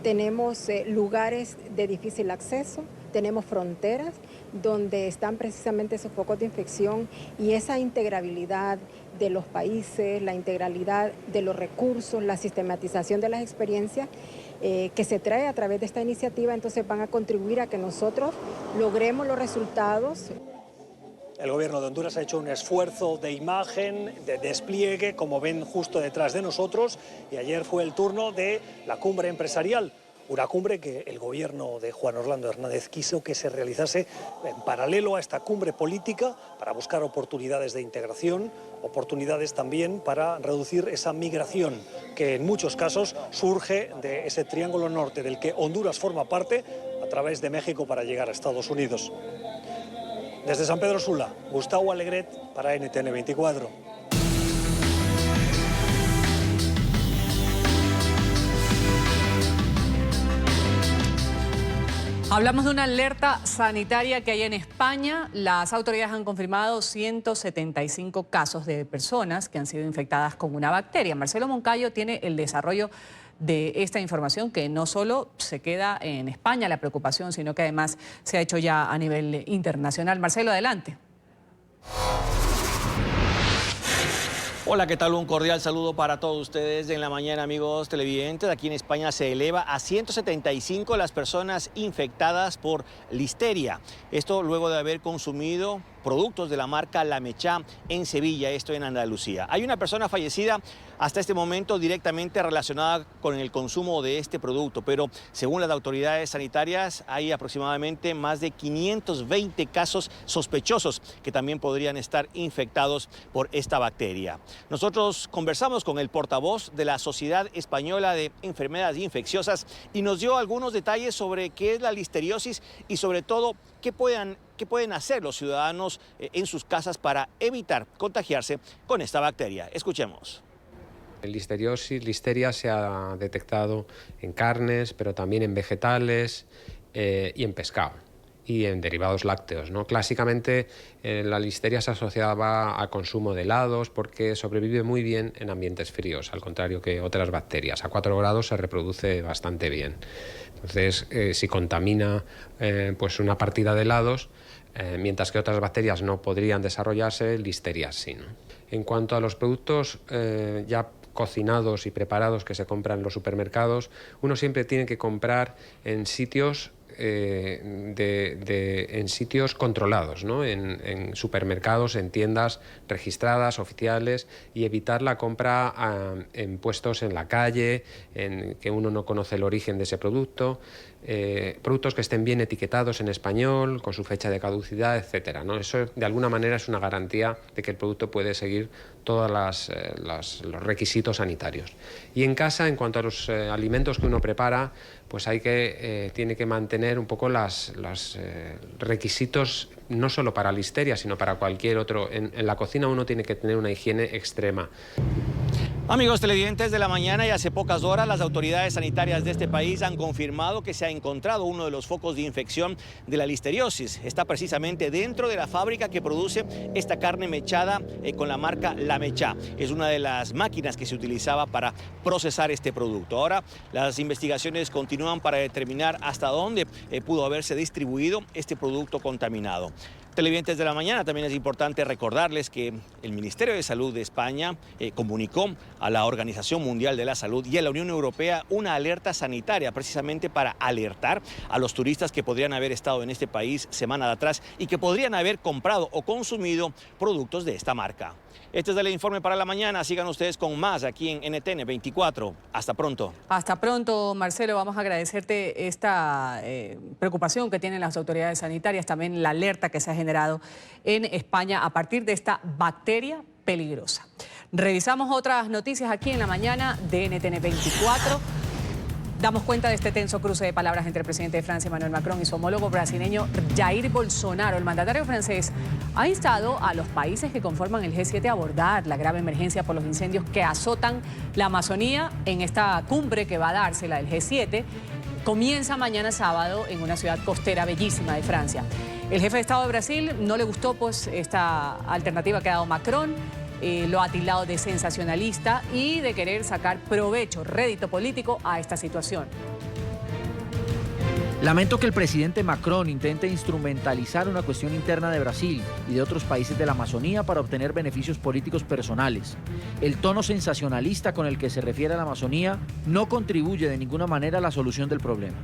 Speaker 26: Tenemos lugares de difícil acceso, tenemos fronteras donde están precisamente esos focos de infección, y esa integrabilidad de los países, la integralidad de los recursos, la sistematización de las experiencias que se trae a través de esta iniciativa, entonces van a contribuir a que nosotros logremos los resultados.
Speaker 1: El gobierno de Honduras ha hecho un esfuerzo de imagen, de despliegue, como ven justo detrás de nosotros, y ayer fue el turno de la cumbre empresarial, una cumbre que el gobierno de Juan Orlando Hernández quiso que se realizase en paralelo a esta cumbre política para buscar oportunidades de integración, oportunidades también para reducir esa migración que en muchos casos surge de ese triángulo norte del que Honduras forma parte a través de México para llegar a Estados Unidos. Desde San Pedro Sula, Gustavo Alegret para NTN 24.
Speaker 2: Hablamos de una alerta sanitaria que hay en España. Las autoridades han confirmado 175 casos de personas que han sido infectadas con una bacteria. Marcelo Moncayo tiene el desarrollo de esta información, que no solo se queda en España la preocupación, sino que además se ha hecho ya a nivel internacional. Marcelo, adelante.
Speaker 27: Hola, ¿qué tal? Un cordial saludo para todos ustedes en la mañana, amigos televidentes. Aquí en España se eleva a 175 las personas infectadas por listeria. Esto luego de haber consumido productos de la marca La Mechá en Sevilla, esto en Andalucía. Hay una persona fallecida hasta este momento directamente relacionada con el consumo de este producto, pero según las autoridades sanitarias hay aproximadamente más de 520 casos sospechosos que también podrían estar infectados por esta bacteria. Nosotros conversamos con el portavoz de la Sociedad Española de Enfermedades Infecciosas y nos dio algunos detalles sobre qué es la listeriosis y sobre todo qué pueden hacer los ciudadanos en sus casas para evitar contagiarse con esta bacteria. Escuchemos.
Speaker 5: Listeria se ha detectado en carnes, pero también en vegetales y en pescado y en derivados lácteos, ¿no? Clásicamente la listeria se asociaba al consumo de helados porque sobrevive muy bien en ambientes fríos, al contrario que otras bacterias. A 4 grados se reproduce bastante bien. Entonces, si contamina pues una partida de helados, mientras que otras bacterias no podrían desarrollarse, listeria sí, ¿no? En cuanto a los productos ya cocinados y preparados que se compran en los supermercados, uno siempre tiene que comprar en sitios en sitios controlados, ¿no? En supermercados, en tiendas registradas, oficiales, y evitar la compra en puestos en la calle, en que uno no conoce el origen de ese producto, productos que estén bien etiquetados en español, con su fecha de caducidad, etcétera, ¿no? Eso de alguna manera es una garantía de que el producto puede seguir todos los requisitos sanitarios. Y en casa, en cuanto a los alimentos que uno prepara, pues tiene que mantener un poco los requisitos, no solo para listeria, sino para cualquier otro. En la cocina uno tiene que tener una higiene extrema.
Speaker 27: Amigos televidentes de la mañana, y hace pocas horas las autoridades sanitarias de este país han confirmado que se ha encontrado uno de los focos de infección de la listeriosis. Está precisamente dentro de la fábrica que produce esta carne mechada con la marca La Mechá. Es una de las máquinas que se utilizaba para procesar este producto. Ahora las investigaciones continúan para determinar hasta dónde pudo haberse distribuido este producto contaminado. Televidentes de la mañana, también es importante recordarles que el Ministerio de Salud de España comunicó a la Organización Mundial de la Salud y a la Unión Europea una alerta sanitaria precisamente para alertar a los turistas que podrían haber estado en este país semanas atrás y que podrían haber comprado o consumido productos de esta marca. Este es el informe para la mañana. Sigan ustedes con más aquí en NTN 24. Hasta pronto.
Speaker 2: Hasta pronto, Marcelo. Vamos a agradecerte esta preocupación que tienen las autoridades sanitarias, también la alerta que se ha generado en España a partir de esta bacteria peligrosa. Revisamos otras noticias aquí en la mañana de NTN 24. Damos cuenta de este tenso cruce de palabras entre el presidente de Francia, Emmanuel Macron, y su homólogo brasileño, Jair Bolsonaro. El mandatario francés ha instado a los países que conforman el G7 a abordar la grave emergencia por los incendios que azotan la Amazonía en esta cumbre que va a darse, la del G7. Comienza mañana sábado en una ciudad costera bellísima de Francia. El jefe de Estado de Brasil no le gustó pues esta alternativa que ha dado Macron. Lo ha tildado de sensacionalista y de querer sacar provecho, rédito político a esta situación.
Speaker 7: Lamento que el presidente Macron intente instrumentalizar una cuestión interna de Brasil y de otros países de la Amazonía para obtener beneficios políticos personales. El tono sensacionalista con el que se refiere a la Amazonía no contribuye de ninguna manera a la solución del problema.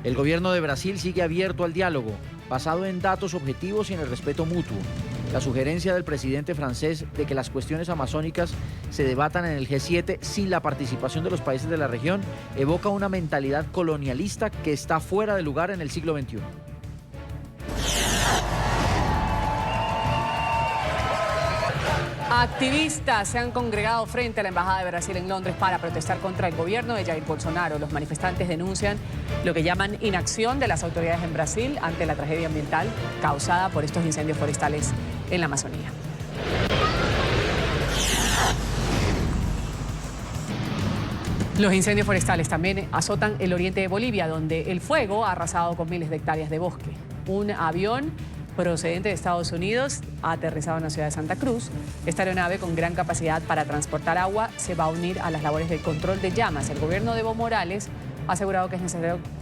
Speaker 7: El gobierno de Brasil sigue abierto al diálogo, basado en datos objetivos y en el respeto mutuo. La sugerencia del presidente francés de que las cuestiones amazónicas se debatan en el G7 sin la participación de los países de la región evoca una mentalidad colonialista que está fuera de lugar en el siglo XXI.
Speaker 2: Activistas se han congregado frente a la Embajada de Brasil en Londres para protestar contra el gobierno de Jair Bolsonaro. Los manifestantes denuncian lo que llaman inacción de las autoridades en Brasil ante la tragedia ambiental causada por estos incendios forestales en la Amazonía. Los incendios forestales también azotan el oriente de Bolivia, donde el fuego ha arrasado con miles de hectáreas de bosque. Un avión procedente de Estados Unidos ha aterrizado en la ciudad de Santa Cruz. Esta aeronave, con gran capacidad para transportar agua, se va a unir a las labores de control de llamas. El gobierno de Evo Morales ha asegurado que es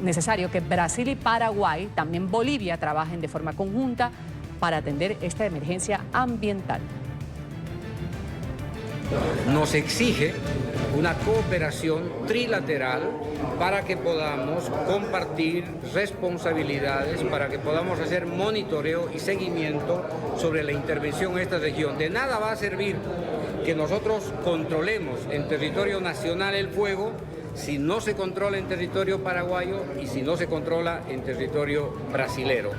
Speaker 2: necesario que Brasil y Paraguay, también Bolivia, trabajen de forma conjunta para atender esta emergencia ambiental.
Speaker 8: nos exige una cooperación trilateral para que podamos compartir responsabilidades, para que podamos hacer monitoreo y seguimiento sobre la intervención en esta región. De nada va a servir que nosotros controlemos en territorio nacional el fuego si no se controla en territorio paraguayo y si no se controla en territorio brasilero.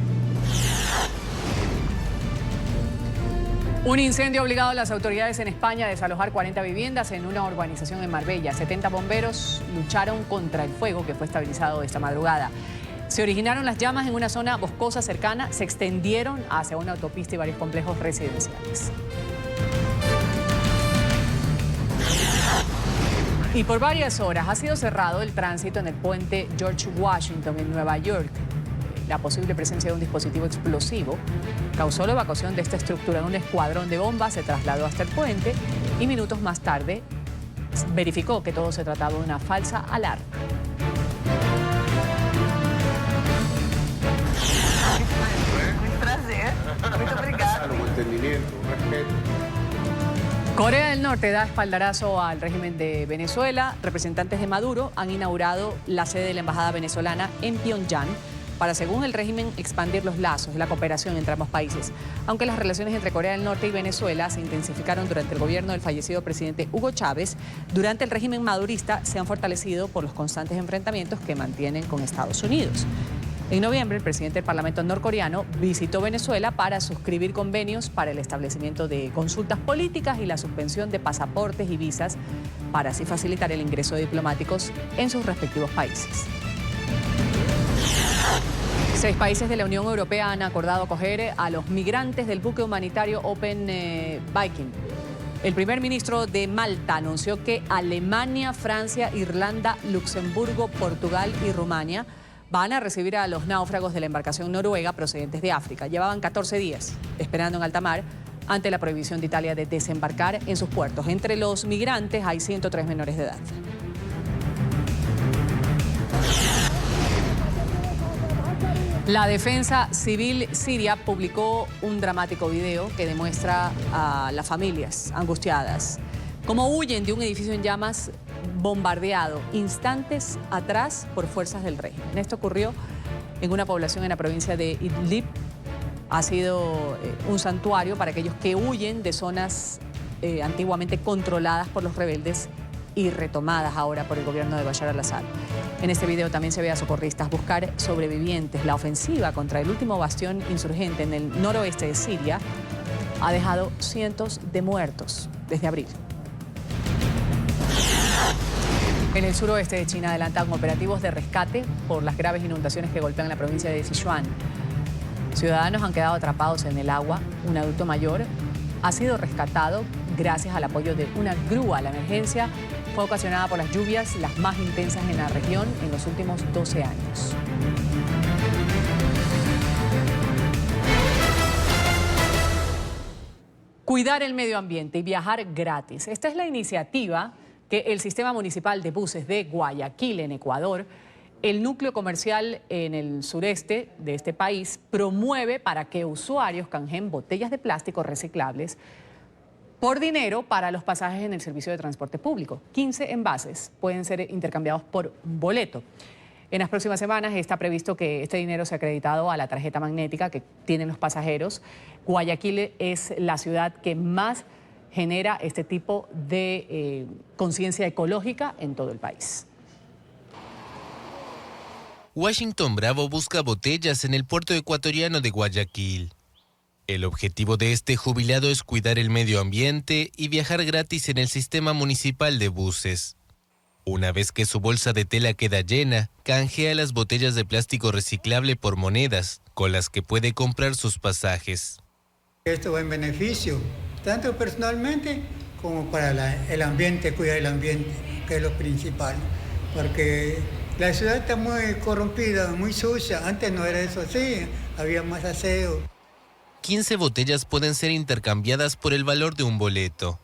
Speaker 2: Un incendio ha obligado a las autoridades en España a desalojar 40 viviendas en una urbanización en Marbella. 70 bomberos lucharon contra el fuego que fue estabilizado esta madrugada. Se originaron las llamas en una zona boscosa cercana, se extendieron hacia una autopista y varios complejos residenciales. Y por varias horas ha sido cerrado el tránsito en el puente George Washington en Nueva York. La posible presencia de un dispositivo explosivo causó la evacuación de esta estructura. Un escuadrón de bombas se trasladó hasta el puente y minutos más tarde verificó que todo se trataba de una falsa alarma.
Speaker 9: Un prazer. Muito obrigada.
Speaker 3: Un entendimiento, un respeto.
Speaker 2: Corea del Norte da espaldarazo al régimen de Venezuela. Representantes de Maduro han inaugurado la sede de la embajada venezolana en Pyongyang para, según el régimen, expandir los lazos, la cooperación entre ambos países. Aunque las relaciones entre Corea del Norte y Venezuela se intensificaron durante el gobierno del fallecido presidente Hugo Chávez, durante el régimen madurista se han fortalecido por los constantes enfrentamientos que mantienen con Estados Unidos. En noviembre, el presidente del Parlamento norcoreano visitó Venezuela para suscribir convenios para el establecimiento de consultas políticas y la suspensión de pasaportes y visas para así facilitar el ingreso de diplomáticos en sus respectivos países. 6 países de la Unión Europea han acordado acoger a los migrantes del buque humanitario Open Viking. El primer ministro de Malta anunció que Alemania, Francia, Irlanda, Luxemburgo, Portugal y Rumania van a recibir a los náufragos de la embarcación noruega procedentes de África. Llevaban 14 días esperando en alta mar ante la prohibición de Italia de desembarcar en sus puertos. Entre los migrantes hay 103 menores de edad. La Defensa Civil Siria publicó un dramático video que demuestra a las familias angustiadas cómo huyen de un edificio en llamas bombardeado instantes atrás por fuerzas del régimen. Esto ocurrió en una población en la provincia de Idlib. Ha sido un santuario para aquellos que huyen de zonas antiguamente controladas por los rebeldes y retomadas ahora por el gobierno de Bashar al-Assad. En este video también se ve a socorristas buscar sobrevivientes. La ofensiva contra el último bastión insurgente en el noroeste de Siria ha dejado cientos de muertos desde abril. En el suroeste de China adelantan operativos de rescate por las graves inundaciones que golpean la provincia de Sichuan. Ciudadanos han quedado atrapados en el agua. Un adulto mayor ha sido rescatado gracias al apoyo de una grúa. La emergencia fue ocasionada por las lluvias, las más intensas en la región en los últimos 12 años. Cuidar el medio ambiente y viajar gratis. Esta es la iniciativa que el Sistema Municipal de Buses de Guayaquil, en Ecuador, el núcleo comercial en el sureste de este país, promueve para que usuarios canjeen botellas de plástico reciclables por dinero para los pasajes en el servicio de transporte público. 15 envases pueden ser intercambiados por un boleto. En las próximas semanas está previsto que este dinero sea acreditado a la tarjeta magnética que tienen los pasajeros. Guayaquil es la ciudad que más genera este tipo de conciencia ecológica en todo el país.
Speaker 10: Washington Bravo busca botellas en el puerto ecuatoriano de Guayaquil. El objetivo de este jubilado es cuidar el medio ambiente y viajar gratis en el sistema municipal de buses. Una vez que su bolsa de tela queda llena, canjea las botellas de plástico reciclable por monedas, con las que puede comprar sus pasajes.
Speaker 11: Esto va en beneficio, tanto personalmente como para el ambiente, cuidar el ambiente, que es lo principal. Porque la ciudad está muy corrompida, muy sucia. Antes no era eso así, había más aseo.
Speaker 10: 15 botellas pueden ser intercambiadas por el valor de un boleto.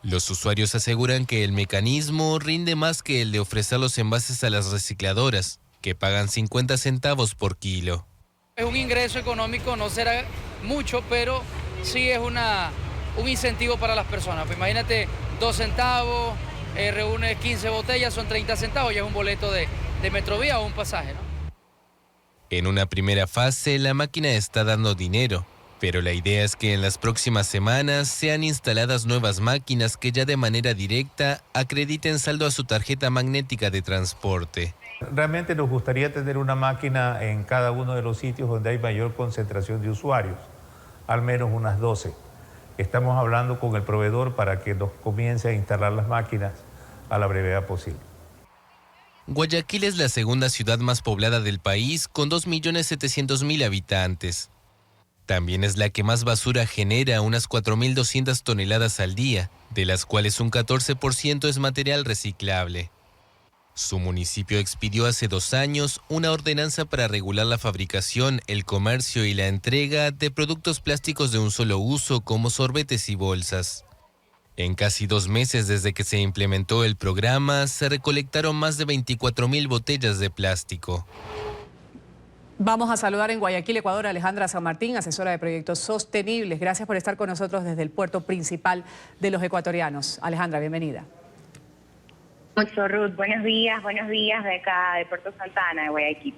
Speaker 10: Los usuarios aseguran que el mecanismo rinde más que el de ofrecer los envases a las recicladoras, que pagan 50 centavos por kilo.
Speaker 12: Es un ingreso económico, no será mucho, pero sí es un incentivo para las personas. Pues imagínate 2 centavos, reúnes 15 botellas, son 30 centavos, ya es un boleto de Metrovía o un pasaje, ¿no?
Speaker 10: En una primera fase, la máquina está dando dinero, pero la idea es que en las próximas semanas sean instaladas nuevas máquinas que ya de manera directa acrediten saldo a su tarjeta magnética de transporte.
Speaker 13: Realmente nos gustaría tener una máquina en cada uno de los sitios donde hay mayor concentración de usuarios, al menos unas 12. Estamos hablando con el proveedor para que nos comience a instalar las máquinas a la brevedad posible.
Speaker 10: Guayaquil es la segunda ciudad más poblada del país, con 2.700.000 habitantes. También es la que más basura genera, unas 4.200 toneladas al día, de las cuales un 14% es material reciclable. Su municipio expidió hace 2 años una ordenanza para regular la fabricación, el comercio y la entrega de productos plásticos de un solo uso como sorbetes y bolsas. En casi 2 meses desde que se implementó el programa, se recolectaron más de 24.000 botellas de plástico.
Speaker 2: Vamos a saludar en Guayaquil, Ecuador, a Alejandra San Martín, asesora de proyectos sostenibles. Gracias por estar con nosotros desde el puerto principal de los ecuatorianos. Alejandra, bienvenida.
Speaker 14: Mucho, Ruth. Buenos días de acá, de Puerto Santa Ana, de Guayaquil.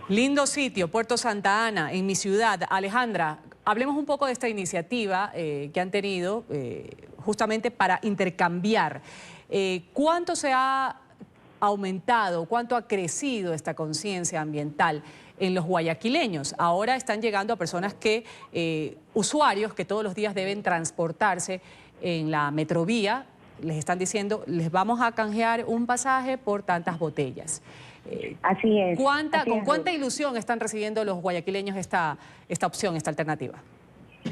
Speaker 2: Lindo sitio, Puerto Santa Ana, en mi ciudad. Alejandra, hablemos un poco de esta iniciativa que han tenido justamente para intercambiar. ¿Cuánto se ha aumentado, cuánto ha crecido esta conciencia ambiental en los guayaquileños? Ahora están llegando a personas usuarios que todos los días deben transportarse en la Metrovía. Les están diciendo, les vamos a canjear un pasaje por tantas botellas.
Speaker 14: Así es.
Speaker 2: ¿Con cuánta ilusión están recibiendo los guayaquileños esta opción, esta alternativa?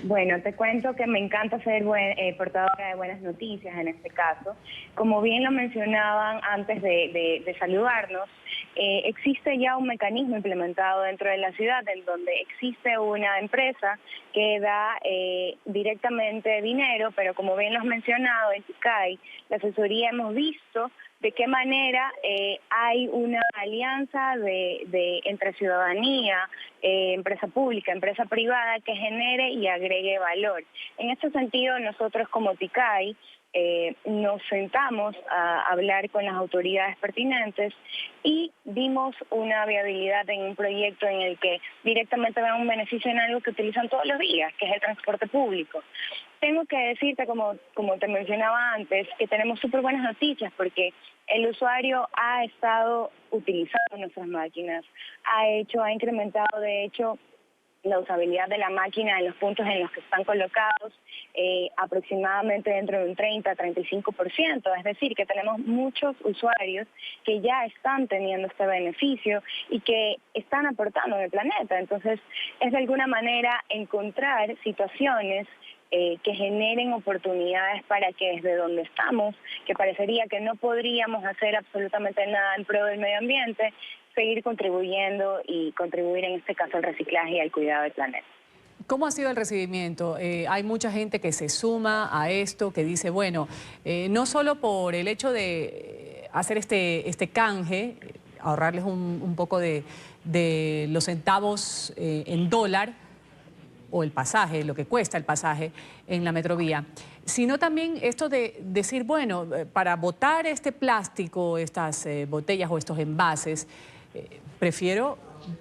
Speaker 14: Bueno, te cuento que me encanta ser portadora de buenas noticias en este caso. Como bien lo mencionaban antes de saludarnos, existe ya un mecanismo implementado dentro de la ciudad en donde existe una empresa que da directamente dinero, pero como bien lo has mencionado en TICAI, la asesoría hemos visto de qué manera hay una alianza entre ciudadanía, empresa pública, empresa privada que genere y agregue valor. En este sentido, nosotros como TICAI nos sentamos a hablar con las autoridades pertinentes y dimos una viabilidad en un proyecto en el que directamente ven un beneficio en algo que utilizan todos los días, que es el transporte público. Tengo que decirte, como te mencionaba antes, que tenemos súper buenas noticias porque el usuario ha estado utilizando nuestras máquinas, ha incrementado de hecho la usabilidad de la máquina en los puntos en los que están colocados aproximadamente dentro de un 30-35%, es decir, que tenemos muchos usuarios que ya están teniendo este beneficio y que están aportando en el planeta. Entonces, es de alguna manera encontrar situaciones que generen oportunidades para que desde donde estamos, que parecería que no podríamos hacer absolutamente nada en pro del medio ambiente, seguir contribuyendo y contribuir en este caso al reciclaje y al cuidado del planeta.
Speaker 2: ¿Cómo ha sido el recibimiento? Hay mucha gente que se suma a esto, que dice, bueno, no solo por el hecho de hacer este canje, ahorrarles un poco de los centavos en dólar, o el pasaje, lo que cuesta el pasaje en la Metrovía, sino también esto de decir, bueno, para botar este plástico, estas botellas o estos envases, prefiero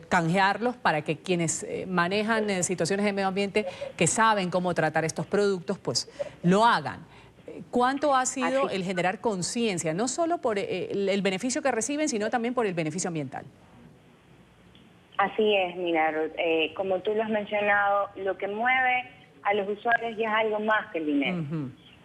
Speaker 2: canjearlos para que quienes manejan situaciones de medio ambiente que saben cómo tratar estos productos, pues lo hagan. ¿Cuánto ha sido el generar conciencia, no solo por el beneficio que reciben, sino también por el beneficio ambiental?
Speaker 14: Así es, mira, Ruth, como tú lo has mencionado, lo que mueve a los usuarios ya es algo más que el dinero.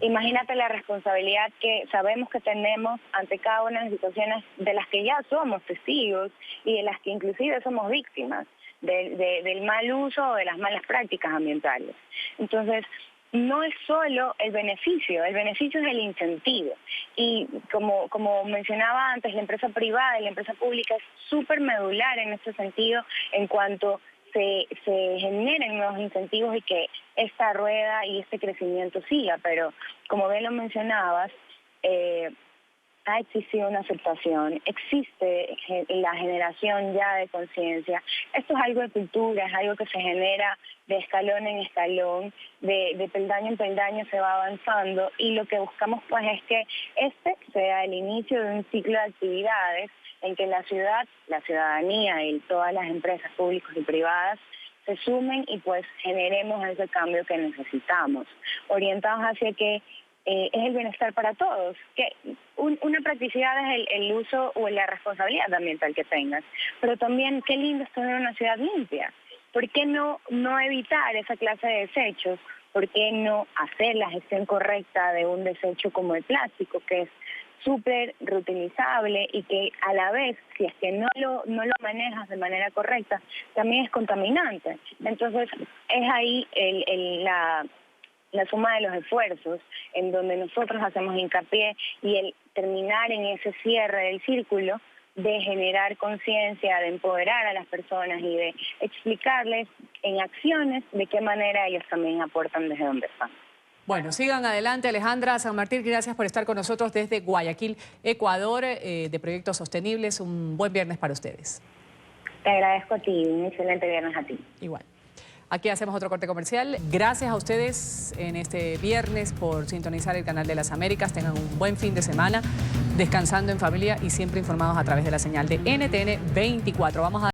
Speaker 14: Imagínate la responsabilidad que sabemos que tenemos ante cada una de las situaciones de las que ya somos testigos y de las que inclusive somos víctimas del mal uso o de las malas prácticas ambientales. Entonces, no es solo el beneficio es el incentivo. Y como mencionaba antes, la empresa privada y la empresa pública es súper medular en este sentido en cuanto se generen nuevos incentivos y que esta rueda y este crecimiento siga. Pero como bien lo mencionabas, ha existido una aceptación, existe la generación ya de conciencia. Esto es algo de cultura, es algo que se genera escalón en escalón, de peldaño en peldaño se va avanzando, y lo que buscamos pues es que este sea el inicio de un ciclo de actividades en que la ciudad, la ciudadanía y todas las empresas públicas y privadas se sumen y pues generemos ese cambio que necesitamos, orientados hacia que es el bienestar para todos, que una practicidad es el uso o la responsabilidad ambiental que tengas, pero también qué lindo es tener una ciudad limpia. ¿Por qué no evitar esa clase de desechos? ¿Por qué no hacer la gestión correcta de un desecho como el plástico, que es súper reutilizable y que a la vez, si es que no lo manejas de manera correcta, también es contaminante? Entonces, es ahí la suma de los esfuerzos en donde nosotros hacemos hincapié, y el terminar en ese cierre del círculo de generar conciencia, de empoderar a las personas y de explicarles en acciones de qué manera ellos también aportan desde donde están.
Speaker 2: Bueno, sigan adelante. Alejandra San Martín, gracias por estar con nosotros desde Guayaquil, Ecuador, de Proyectos Sostenibles. Un buen viernes para ustedes.
Speaker 14: Te agradezco a ti, un excelente viernes a ti.
Speaker 2: Igual. Aquí hacemos otro corte comercial. Gracias a ustedes en este viernes por sintonizar el canal de las Américas. Tengan un buen fin de semana, descansando en familia y siempre informados a través de la señal de NTN 24. Vamos a